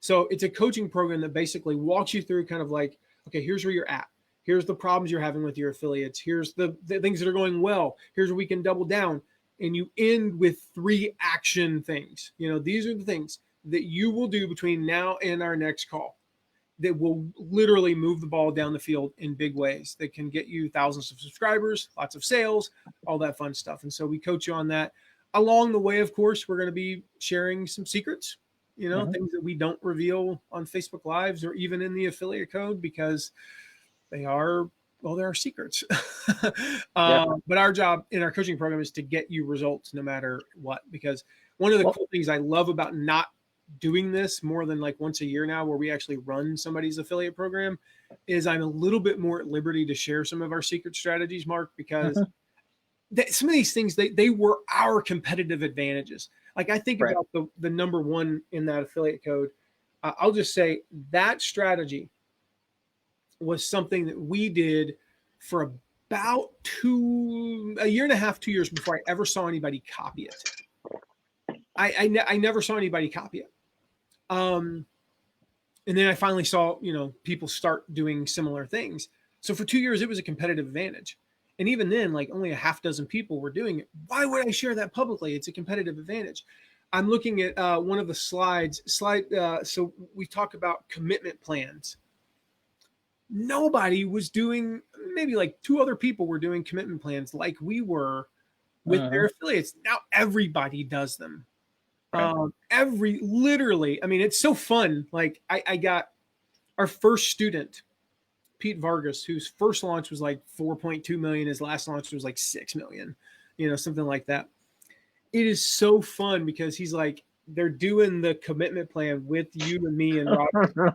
So it's a coaching program that basically walks you through kind of like, okay, here's where you're at. Here's the problems you're having with your affiliates. Here's the things that are going well. Here's where we can double down. And you end with 3 action things. These are the things that you will do between now and our next call that will literally move the ball down the field in big ways that can get you thousands of subscribers, lots of sales, all that fun stuff. And so we coach you on that. Along the way, of course, we're going to be sharing some secrets, things that we don't reveal on Facebook Lives or even in the affiliate code because there are secrets. But our job in our coaching program is to get you results no matter what, because one of the cool things I love about not doing this more than like once a year now, where we actually run somebody's affiliate program, is I'm a little bit more at liberty to share some of our secret strategies, Mark, because some of these things, they were our competitive advantages. Like I think Right. about the number one in that affiliate code. I'll just say that strategy was something that we did for about a year and a half, 2 years before I ever saw anybody copy it. I never saw anybody copy it. And then I finally saw, people start doing similar things. So for 2 years, it was a competitive advantage. And even then, like only a half dozen people were doing it. Why would I share that publicly? It's a competitive advantage. I'm looking at one of the slides. So we talk about commitment plans. Nobody was doing, maybe like 2 other people were doing commitment plans like we were with their affiliates. Now everybody does them. Right. Literally, I mean, it's so fun. Like I got our first student, Pete Vargas, whose first launch was like 4.2 million. His last launch was like 6 million, something like that. It is so fun because he's like, they're doing the commitment plan with you and me and Rob.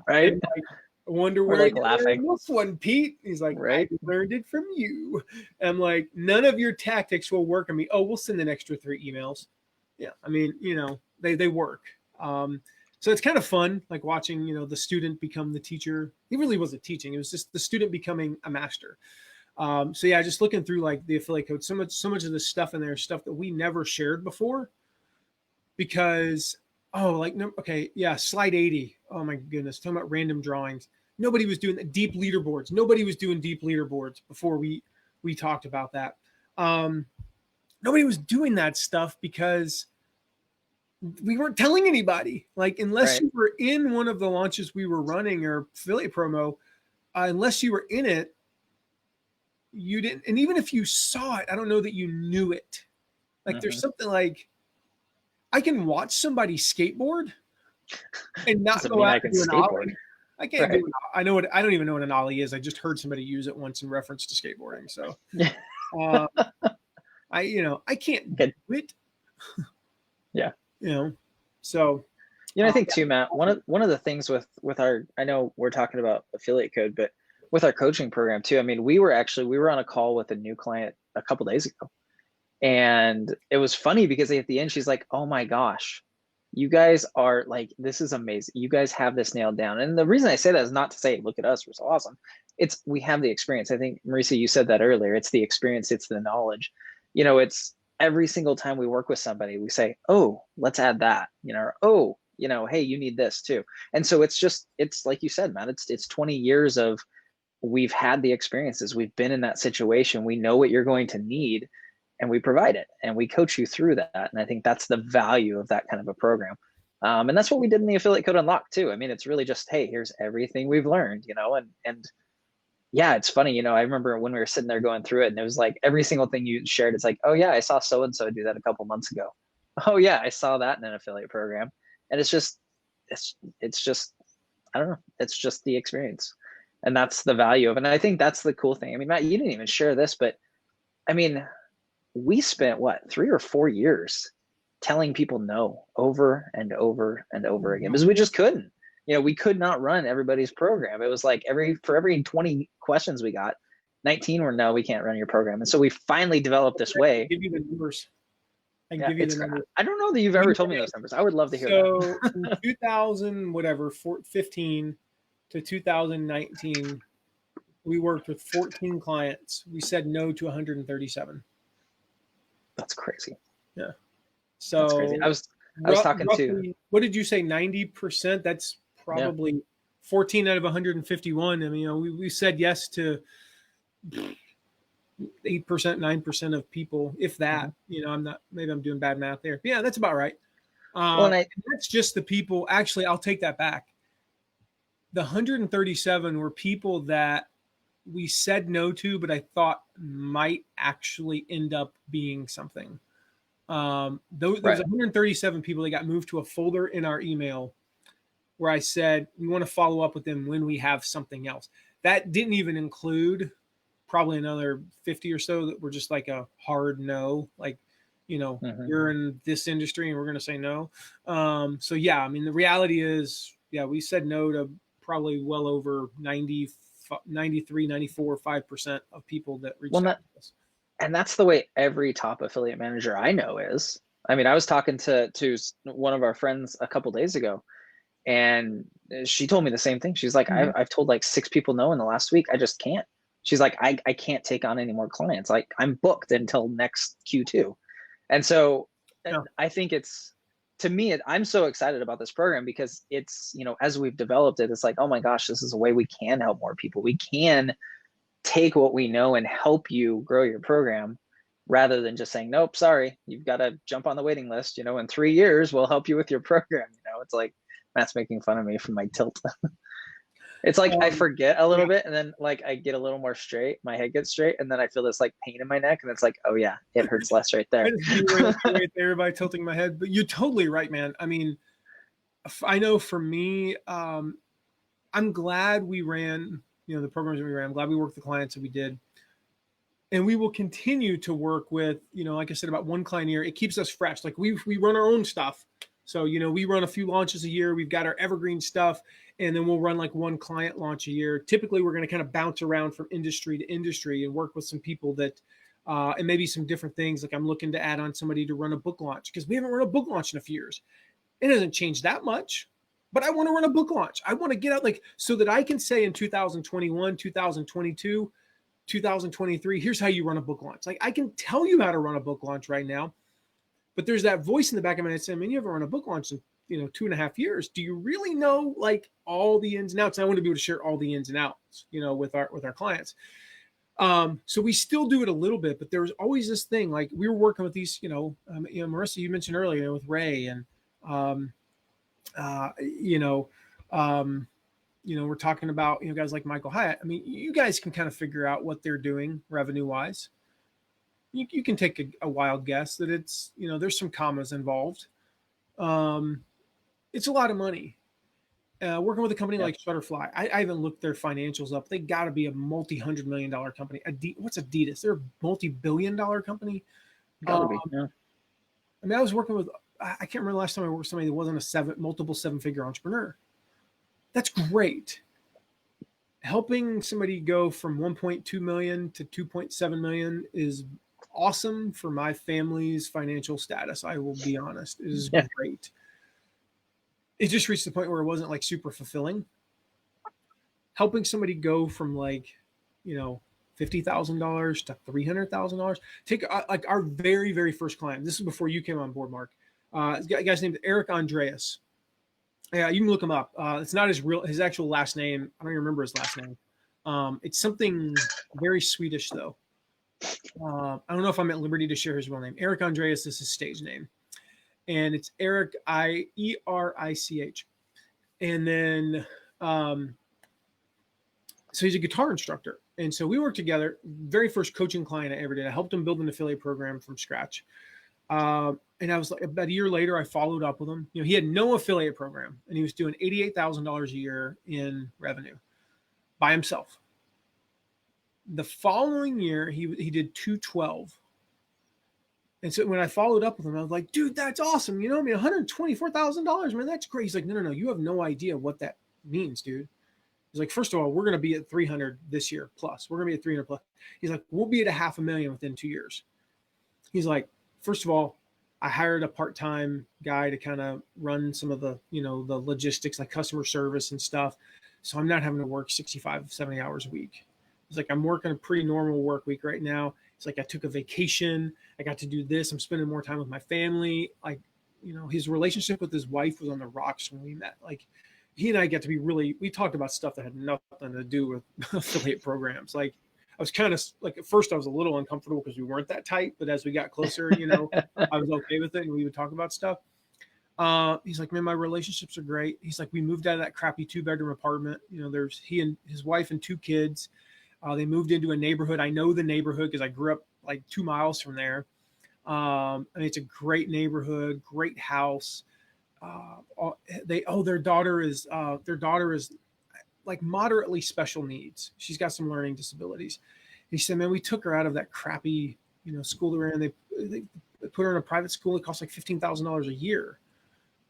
Right. And like, I wonder where like I learned this one, Pete. He's like, right. I learned it from you. And I'm like, none of your tactics will work on me. Oh, we'll send an extra 3 emails. Yeah. I mean, they work. So it's kind of fun, like watching, the student become the teacher. He really wasn't teaching. It was just the student becoming a master. So yeah, just looking through like the affiliate code, so much of the stuff in there, stuff that we never shared before because, slide 80. Oh my goodness. Talking about random drawings. Nobody was doing deep leaderboards. Nobody was doing deep leaderboards before we talked about that. Nobody was doing that stuff because we weren't telling anybody, like, unless you were in one of the launches we were running or affiliate promo, unless you were in it, you didn't. And even if you saw it, I don't know that you knew it. Like there's something like, I can watch somebody skateboard and not go out and do an ollie. I can't do it. I don't even know what an ollie is. I just heard somebody use it once in reference to skateboarding. So I can't do it. Yeah. So I think too, Matt, one of the things with our, I know we're talking about affiliate code, but with our coaching program too, I mean, we were on a call with a new client a couple days ago, and it was funny because at the end she's like, oh my gosh, you guys are like, this is amazing, you guys have this nailed down. And the reason I say that is not to say, look at us, we're so awesome. It's, we have the experience. I think, Marisa, you said that earlier, it's the experience, it's the knowledge. It's every single time we work with somebody, we say, oh, let's add that, or, oh, hey, you need this too. And so it's like you said, Matt, it's 20 years of, we've had the experiences, we've been in that situation, we know what you're going to need, and we provide it, and we coach you through that. And I think that's the value of that kind of a program. And that's what we did in the Affiliate Code Unlock too. I mean, it's really just, hey, here's everything we've learned, and yeah, it's funny, I remember when we were sitting there going through it, and it was like every single thing you shared, it's like, oh yeah, I saw so-and-so do that a couple months ago. Oh yeah, I saw that in an affiliate program. And it's just, I don't know, it's just the experience. And that's the value of it. And I think that's the cool thing. I mean, Matt, you didn't even share this, but I mean, we spent 3 or 4 years telling people no over and over and over again, because we just couldn't. We could not run everybody's program. It was like for every 20 questions we got, 19 were no, we can't run your program. And so we finally developed this way. Give you the numbers. I don't know that you've ever told me those numbers. I would love to hear that. So from 2015 to 2019, we worked with 14 clients. We said no to 137. That's crazy. Yeah. So that's crazy. I was talking to, what did you say? 90%? That's probably 14 out of 151. I mean, we said yes to 8%, 9% of people, if that. Maybe I'm doing bad math there. But yeah, that's about right. And that's just the people. Actually, I'll take that back. The 137 were people that we said no to, but I thought might actually end up being something. There was 137 people that got moved to a folder in our email where I said, we want to follow up with them when we have something else. That didn't even include probably another 50 or so that were just like a hard no, like, you're in this industry and we're going to say no. So yeah, I mean, the reality is, we said no to probably well over 95% 93, 94, 5% of people that reach Well, out to us. and that's the way every top affiliate manager I know is. I mean, I was talking to one of our friends a couple days ago, and she told me the same thing. She's like, I've told like 6 people no in the last week. I just can't. She's like, I can't take on any more clients. Like, I'm booked until next Q2. And so Yeah. I think it's, to me, I'm so excited about this program because it's, you know, as we've developed it, it's like, oh my gosh, this is a way we can help more people. We can take what we know and help you grow your program rather than just saying, nope, sorry, you've got to jump on the waiting list. You know, in 3 years, we'll help you with your program. You know, it's like Matt's making fun of me for my tilt. It's like I forget a little bit, and then like I get a little more straight, my head gets straight, and then I feel this like pain in my neck, and it's like, oh yeah, it hurts less right there. I just right there by tilting my head, but you're totally right, man. I mean, I know for me, I'm glad we ran, you know, the programs that we ran. I'm glad we worked with the clients that we did. And we will continue to work with, you know, like I said, about one client a year. It keeps us fresh. Like we run our own stuff. So, you know, we run a few launches a year. We've got our evergreen stuff, and then we'll run like one client launch a year. Typically, we're going to kind of bounce around from industry to industry and work with some people that, and maybe some different things. Like I'm looking to add on somebody to run a book launch because we haven't run a book launch in a few years. It doesn't change that much, but I want to run a book launch. I want to get out like so that I can say in 2021, 2022, 2023, here's how you run a book launch. Like I can tell you how to run a book launch right now, but there's that voice in the back of my head saying, man, you haven't run a book launch in, you know, 2.5 years. Do you really know like all the ins and outs? And I want to be able to share all the ins and outs, you know, with our clients. So we still do it a little bit, but there's always this thing, like we were working with these, Marissa, you mentioned earlier, you know, with Ray and, we're talking about, you know, guys like Michael Hyatt. I mean, you guys can kind of figure out what they're doing revenue wise. You can take a wild guess that it's, you know, there's some commas involved. It's a lot of money. Working with a company like Shutterfly, I haven't looked their financials up. They got to be a multi-$100 million company. What's Adidas? They're a multi-billion-dollar company. Gotta be, yeah. I mean, I was working with, I can't remember the last time I worked with somebody that wasn't a multiple seven-figure entrepreneur. That's great. Helping somebody go from 1.2 million to 2.7 million is awesome for my family's financial status. I will be honest. It is great. It just reached the point where it wasn't like super fulfilling. Helping somebody go from like, you know, $50,000 to $300,000. Take like our very, very first client. This is before you came on board, Mark. A guy's named Eric Andreas. Yeah, you can look him up. It's not his actual last name. I don't even remember his last name. It's something very Swedish though. I don't know if I'm at liberty to share his real name. Eric Andreas is his stage name, and it's Eric Erich. And then, so he's a guitar instructor, and so we worked together. Very first coaching client I ever did. I helped him build an affiliate program from scratch. And I was like, about a year later, I followed up with him. You know, he had no affiliate program, and he was doing $88,000 a year in revenue by himself. The following year, he did 212. And so when I followed up with him, I was like, dude, that's awesome. You know, I mean, $124,000, man, that's great. He's like, no, you have no idea what that means, dude. He's like, first of all, we're going to be at 300 this year plus. We're going to be at 300 plus. He's like, we'll be at $500,000 within 2 years. He's like, first of all, I hired a part-time guy to kind of run some of the, you know, the logistics, like customer service and stuff. So I'm not having to work 65, 70 hours a week. He's like, I'm working a pretty normal work week right now. It's like, I took a vacation. I got to do this. I'm spending more time with my family. Like, you know, his relationship with his wife was on the rocks when we met. Like, he and I got to be we talked about stuff that had nothing to do with affiliate programs. Like, I was kind of like, at first I was a little uncomfortable because we weren't that tight, but as we got closer, you know, I was okay with it and we would talk about stuff. He's like, man, my relationships are great. He's like, we moved out of that crappy 2-bedroom apartment. You know, there's he and his wife and 2 kids. They moved into a neighborhood. I know the neighborhood because I grew up like 2 miles from there. And it's a great neighborhood, great house. Their daughter is like moderately special needs. She's got some learning disabilities. He said, man, we took her out of that crappy, you know, school they're in. They put her in a private school. It costs like $15,000 a year.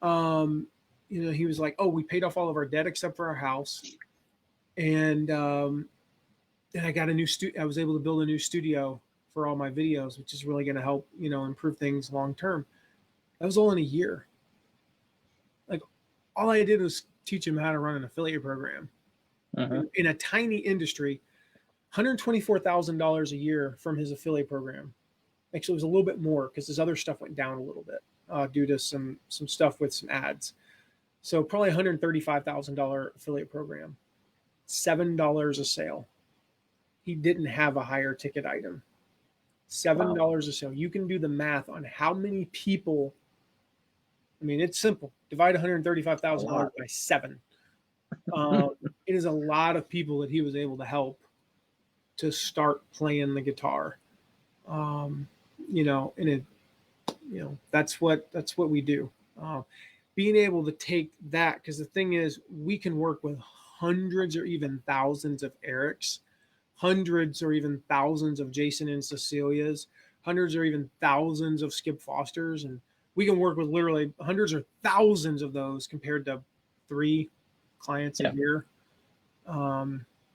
You know, he was like, oh, we paid off all of our debt except for our house. And then I got a new I was able to build a new studio for all my videos, which is really going to help, improve things long term. That was all in a year. Like, all I did was teach him how to run an affiliate program in a tiny industry. $124,000 a year from his affiliate program. Actually, it was a little bit more because his other stuff went down a little bit due to some stuff with some ads. So probably $135,000 affiliate program, $7 a sale. He didn't have a higher ticket item. $7 a sale. You can do the math on how many people. I mean, it's simple. Divide $135,000 by 7. It is a lot of people that he was able to help to start playing the guitar. And that's what we do. Being able to take that, because the thing is, we can work with hundreds or even thousands of Erics, hundreds or even thousands of Jason and Cecilias, hundreds or even thousands of Skip Fosters, and we can work with literally hundreds or thousands of those compared to 3 clients a year.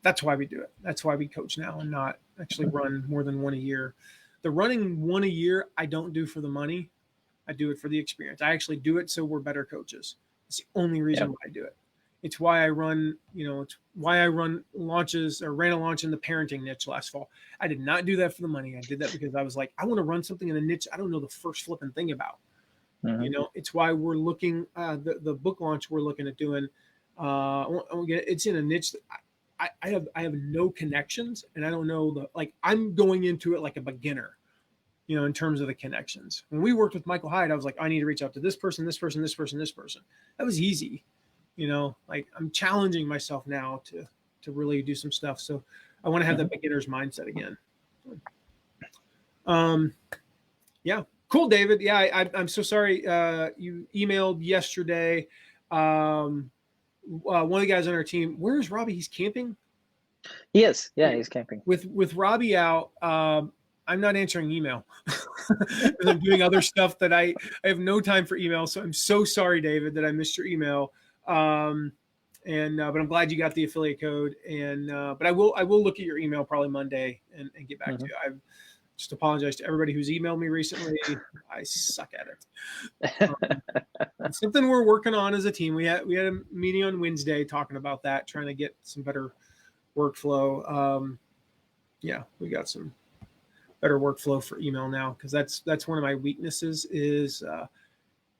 That's why we do it. That's why we coach now and not actually run more than 1 a year. The running 1 a year, I don't do for the money. I do it for the experience. I actually do it so we're better coaches. It's the only reason why I do it. It's why I run, it's why I run launches or ran a launch in the parenting niche last fall. I did not do that for the money. I did that because I was like, I want to run something in a niche I don't know the first flipping thing about. It's why we're looking, the book launch we're looking at doing. It's in a niche that I have no connections, and I don't know I'm going into it like a beginner, in terms of the connections. When we worked with Michael Hyatt, I was like, I need to reach out to this person, this person, this person, this person. That was easy. I'm challenging myself now to really do some stuff. So I want to have that beginner's mindset again. Yeah. Cool, David. Yeah. I'm so sorry. You emailed yesterday. One of the guys on our team, where's Robbie? He's camping? He is. Yeah, he's camping. With Robbie out, I'm not answering email because I'm doing other stuff that I have no time for email. So I'm so sorry, David, that I missed your email. But I'm glad you got the affiliate code. But I will look at your email probably Monday and get back to you. I just apologize to everybody who's emailed me recently. I suck at it. It's something we're working on as a team. We had a meeting on Wednesday talking about that, trying to get some better workflow. We got some better workflow for email now, because that's one of my weaknesses is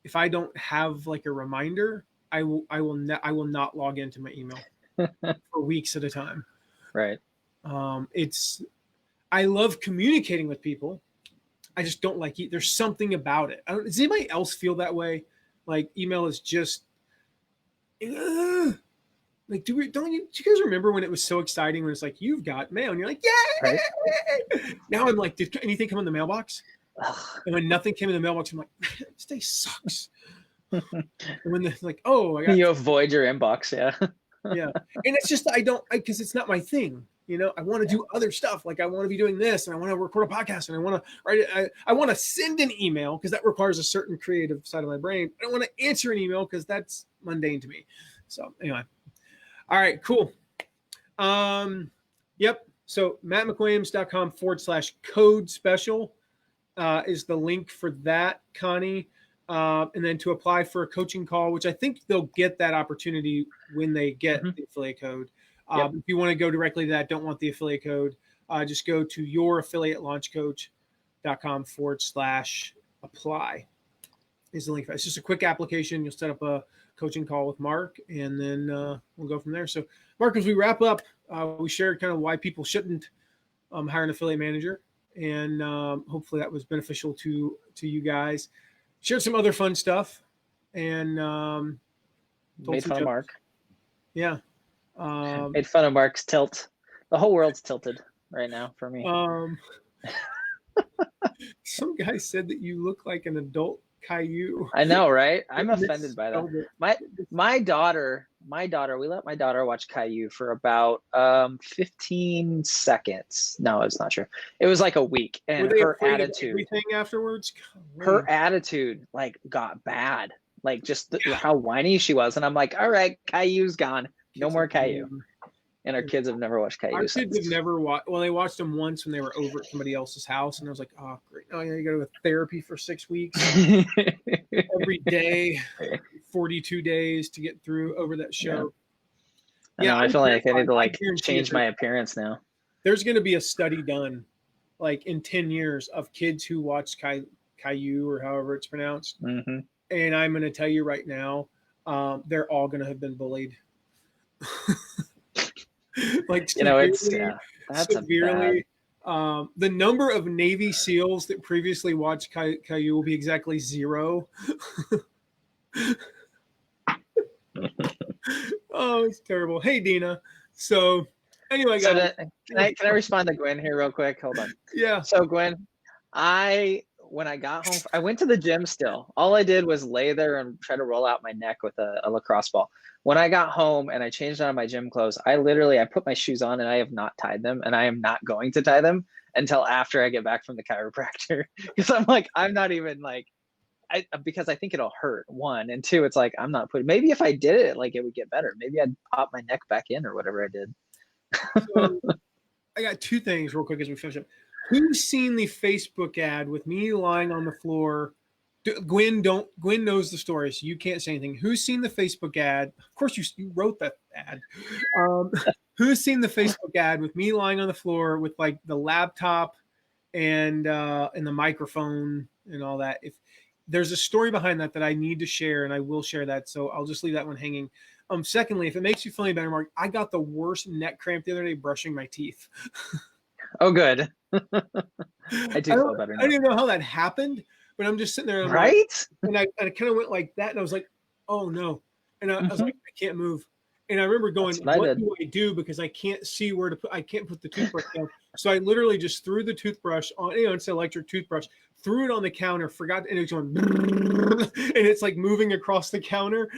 if I don't have like a reminder, I will not log into my email for weeks at a time. Right. I love communicating with people. I just don't like it. There's something about it. Does anybody else feel that way? Like email is just like, do you guys remember when it was so exciting when it's like, you've got mail and you're like, yeah. Right. Now I'm like, did anything come in the mailbox? And when nothing came in the mailbox, I'm like, man, this day sucks. And when they're like, oh, you avoid your inbox. Yeah. Yeah. And it's just, because it's not my thing. I want to do other stuff. Like I want to be doing this and I want to record a podcast and I want to write it. I want to send an email because that requires a certain creative side of my brain. I don't want to answer an email because that's mundane to me. So anyway. All right, cool. Yep. So mattmcwilliams.com/code special is the link for that, Connie. And then to apply for a coaching call, which I think they'll get that opportunity when they get the affiliate code. If you want to go directly to that, don't want the affiliate code, just go to youraffiliatelaunchcoach.com/apply is the link. It's just a quick application. You'll set up a coaching call with Mark, and then we'll go from there. So, Mark, as we wrap up, we shared kind of why people shouldn't hire an affiliate manager, and hopefully that was beneficial to you guys. Shared some other fun stuff, and made fun of Mark. Yeah. Made fun of Mark's tilt. The whole world's tilted right now for me. Some guy said that you look like an adult Caillou. I know, right? I'm offended by that. My daughter, we let my daughter watch Caillou for about 15 seconds. No, it's not true. It was like a week, and her attitude, everything afterwards, her attitude like got bad. Like just how whiny she was, and I'm like, all right, Caillou's gone. No more Caillou. and our kids have never watched Our Caillou kids since. have never watched. Well, they watched them once when they were over at somebody else's house, and I was like, "Oh, great! Oh, yeah, you go to therapy for 6 weeks every day, 42 days to get through over that show." I know, I feel like I need to like guarantee change it, my appearance now. there's going to be a study done, like in 10 years, of kids who watched Caillou or however it's pronounced, Mm-hmm. and I'm going to tell you right now, they're all going to have been bullied. Like You know, it's severely, that's severely. The number of Navy SEALs that previously watched Caillou will be exactly 0. Oh, it's terrible. Hey, Dina. So, anyway, so guys. can I respond to Gwen here real quick? Hold on. Yeah. So Gwen, when I got home, I went to the gym still. All I did was lay there and try to roll out my neck with a lacrosse ball. When I got home and I changed out of my gym clothes, I put my shoes on and I have not tied them, and I am not going to tie them until after I get back from the chiropractor. Because I'm like, I'm not even like, because I think it'll hurt, 1, and 2, it's like I'm not putting. Maybe if I did it, like it would get better. Maybe I'd pop my neck back in or whatever I did. So, I got 2 things real quick as we finish up. Who's seen the Facebook ad with me lying on the floor? Gwen knows the story, so you can't say anything. Who's seen the Facebook ad? Of course, you wrote that ad. Who's seen the Facebook ad with me lying on the floor with like the laptop and the microphone and all that? If there's a story behind that I need to share, and I will share that, so I'll just leave that one hanging. Secondly, if it makes you feel any better, Mark, I got the worst neck cramp the other day brushing my teeth. Oh, good. I do feel better now. I don't even know how that happened, but I'm just sitting there. And right? Like, and I kind of went like that, and I was like, oh no. And I was like, I can't move. And I remember going, what do I do? Because I can't see where to put, I can't put the toothbrush down. So I literally just threw the toothbrush on, it's an electric toothbrush, threw it on the counter, forgot, and it's going, and it's like moving across the counter.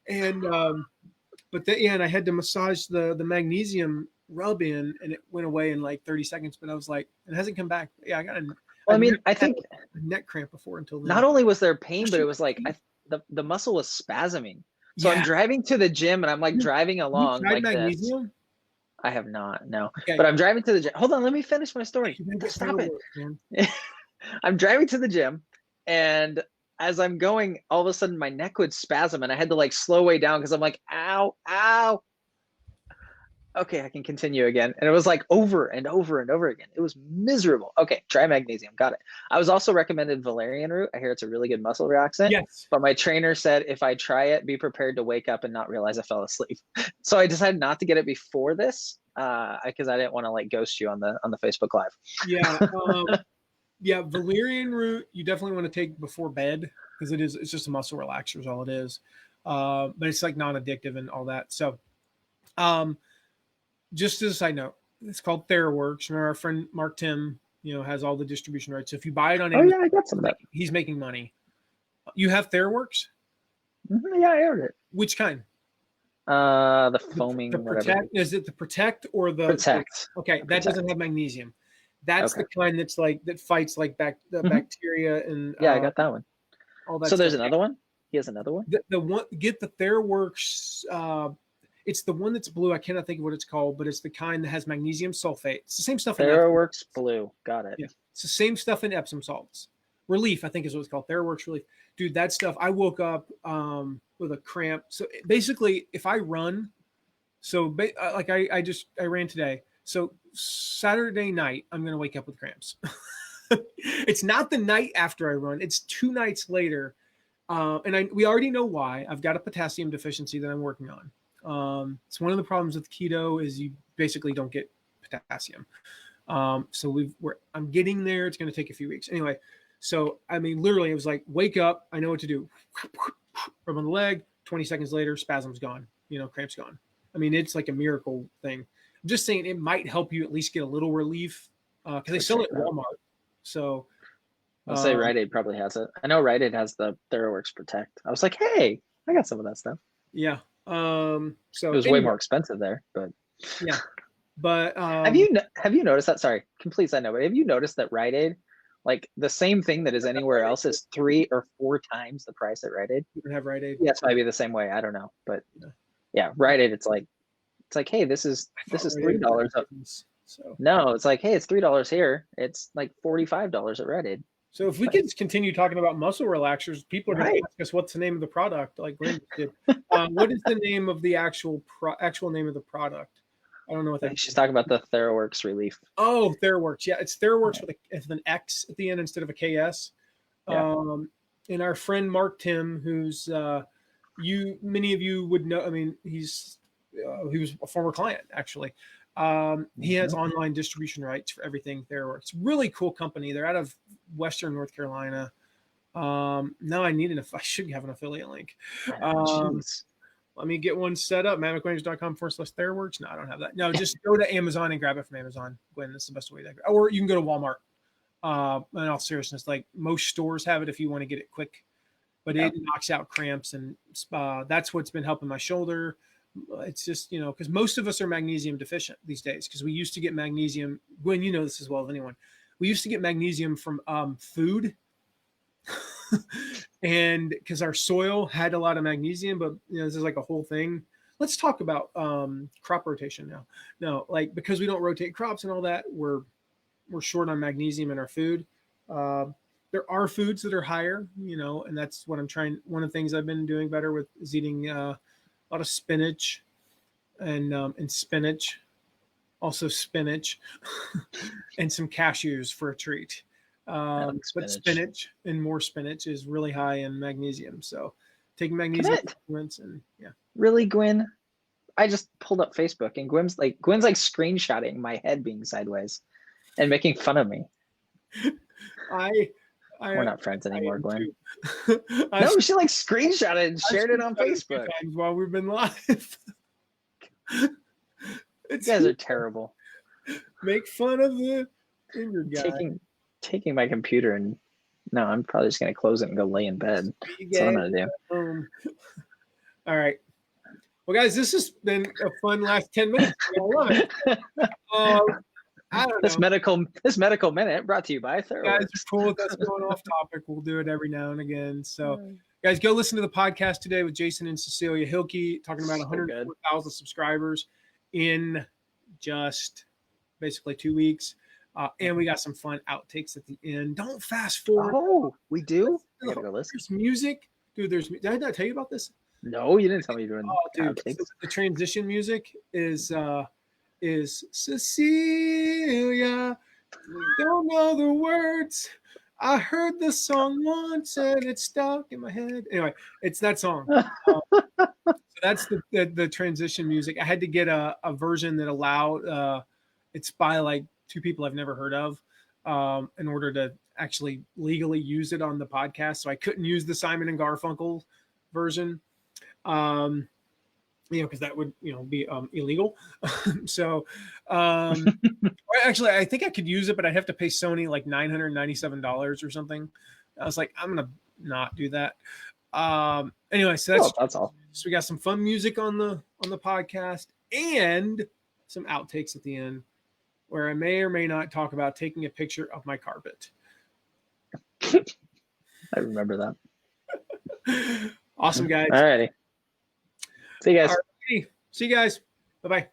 And, and I had to massage the magnesium rub in, and it went away in like 30 seconds, but I was like, it hasn't come back. Yeah, I got I think a neck cramp before until then. Not only was there pain, but it was like the muscle was spasming. So I'm driving to the gym and I'm like driving along like magnesium? This. I have not, no. Okay. But I'm driving to the gym. Hold on, let me finish my story. Stop it. I'm driving to the gym, and as I'm going, all of a sudden my neck would spasm and I had to like slow way down because I'm like, ow, ow. Okay, I can continue again. And it was like over and over and over again. It was miserable. Okay, try magnesium. Got it. I was also recommended valerian root. I hear it's a really good muscle relaxant. Yes. But my trainer said if I try it, be prepared to wake up and not realize I fell asleep. So I decided not to get it before this because I didn't want to like ghost you on the Facebook Live. Yeah. Yeah, valerian root you definitely want to take before bed because it's just a muscle relaxer is all it is. But it's like non-addictive and all that. So just as a side note, it's called TheraWorks. Remember our friend Mark Tim, has all the distribution rights. So if you buy it on Amazon, I got some of that. He's making money. You have TheraWorks? Mm-hmm, yeah, I heard it. Which kind? The foaming. The Protect. Whatever. Is it the Protect or the Protect? Okay, that doesn't have magnesium. That's the kind that's like that fights like bacteria and I got that one. All that. So there's another one. He has another one. The one get the TheraWorks. It's the one that's blue. I cannot think of what it's called, but it's the kind that has magnesium sulfate. It's the same stuff. TheraWorks Blue. Got it. Yeah, it's the same stuff in Epsom salts. Relief, I think is what it's called. TheraWorks Relief. Dude, that stuff. I woke up with a cramp. So basically, if I run, like I ran today. So Saturday night, I'm gonna wake up with cramps. It's not the night after I run. It's 2 nights later, and we already know why. I've got a potassium deficiency that I'm working on. It's one of the problems with keto is you basically don't get potassium. So I'm getting there. It's going to take a few weeks. Anyway, so, I mean, literally it was like, wake up. I know what to do. Rub on the leg. 20 seconds later, spasm's gone, cramp's gone. I mean, it's like a miracle thing. I'm just saying it might help you at least get a little relief. Cause they sell it at Walmart. So I'll say Rite Aid probably has it. I know Rite Aid has the TheraWorks Protect. I was like, hey, I got some of that stuff. Yeah. So it was way more expensive there, but yeah. But have you noticed that? Sorry, complete side note. But have you noticed that Rite Aid, like the same thing that is anywhere else, is 3 or 4 times the price at Rite Aid? You can have Rite Aid. Yes, might be the same way. I don't know, but yeah, Rite Aid. It's like It's like, hey, this is Rite Aid $3. So, No, it's like, hey, it's $3 here. It's like $45 at Rite Aid. so if we could continue talking about muscle relaxers, people are going Right. to ask us what's the name of the product, like Glenn did. What is the name of the actual name of the product? I don't know what I that think is. she's talking about the TheraWorks Relief. Oh, TheraWorks. Yeah, it's TheraWorks with an X at the end instead of a KS. Yeah. And our friend Mark Tim, who's many of you would know. I mean, he was a former client actually. He has online distribution rights for everything TheraWorks. Really cool company. They're out of Western North Carolina. Now I should have an affiliate link. Jeez. Let me get one set up. MattMcQuaidage.com/TheraWorks. No, I don't have that. No, just go to Amazon and grab it from Amazon. Gwen, that's the best way. Or you can go to Walmart. In all seriousness, like most stores have it if you want to get it quick, but it knocks out cramps, and that's what's been helping my shoulder. It's just, because most of us are magnesium deficient these days, because we used to get magnesium. Gwen, you know this as well as anyone. We used to get magnesium from food. And because our soil had a lot of magnesium, but this is like a whole thing. Let's talk about crop rotation now. No, like because we don't rotate crops and all that, we're short on magnesium in our food. There are foods that are higher, and that's what I'm trying. One of the things I've been doing better with is eating a lot of spinach and spinach, also spinach, and some cashews for a treat. But spinach and more spinach is really high in magnesium. So taking magnesium supplements and Really, Gwen? I just pulled up Facebook and Gwen's like screenshotting my head being sideways and making fun of me. We're not friends anymore, Gwen. No, she like screenshot it and shared it on Facebook. While we've been live. You guys are terrible. Make fun of the injured guy. Taking my computer and no, I'm probably just gonna close it and go lay in bed. That's what I'm gonna do. All right. Well, guys, this has been a fun last 10 minutes. I love it. I don't know. This medical minute brought to you by TheraWorks. Guys are cool with us going off topic. We'll do it every now and again. So, guys, go listen to the podcast today with Jason and Cecilia Hilke talking about 104,000 subscribers in just basically 2 weeks. And we got some fun outtakes at the end. Don't fast forward. Oh, we do? I gotta go listen. There's music. Dude, did I not tell you about this? No, you didn't tell me you're doing outtakes. The transition music is Cecilia. Don't know the words. I heard the song once and it stuck in my head. Anyway, it's that song. So that's the transition music. I had to get a version that allowed it's by like two people I've never heard of in order to actually legally use it on the podcast. So I couldn't use the Simon and Garfunkel version, because that would be illegal. So actually I think I could use it, but I'd have to pay Sony like $997 or something. I was like, I'm gonna not do that. Anyway, so that's all. So we got some fun music on the podcast and some outtakes at the end where I may or may not talk about taking a picture of my carpet. I remember that. Awesome, guys. All righty. See you guys. See you guys. Bye-bye.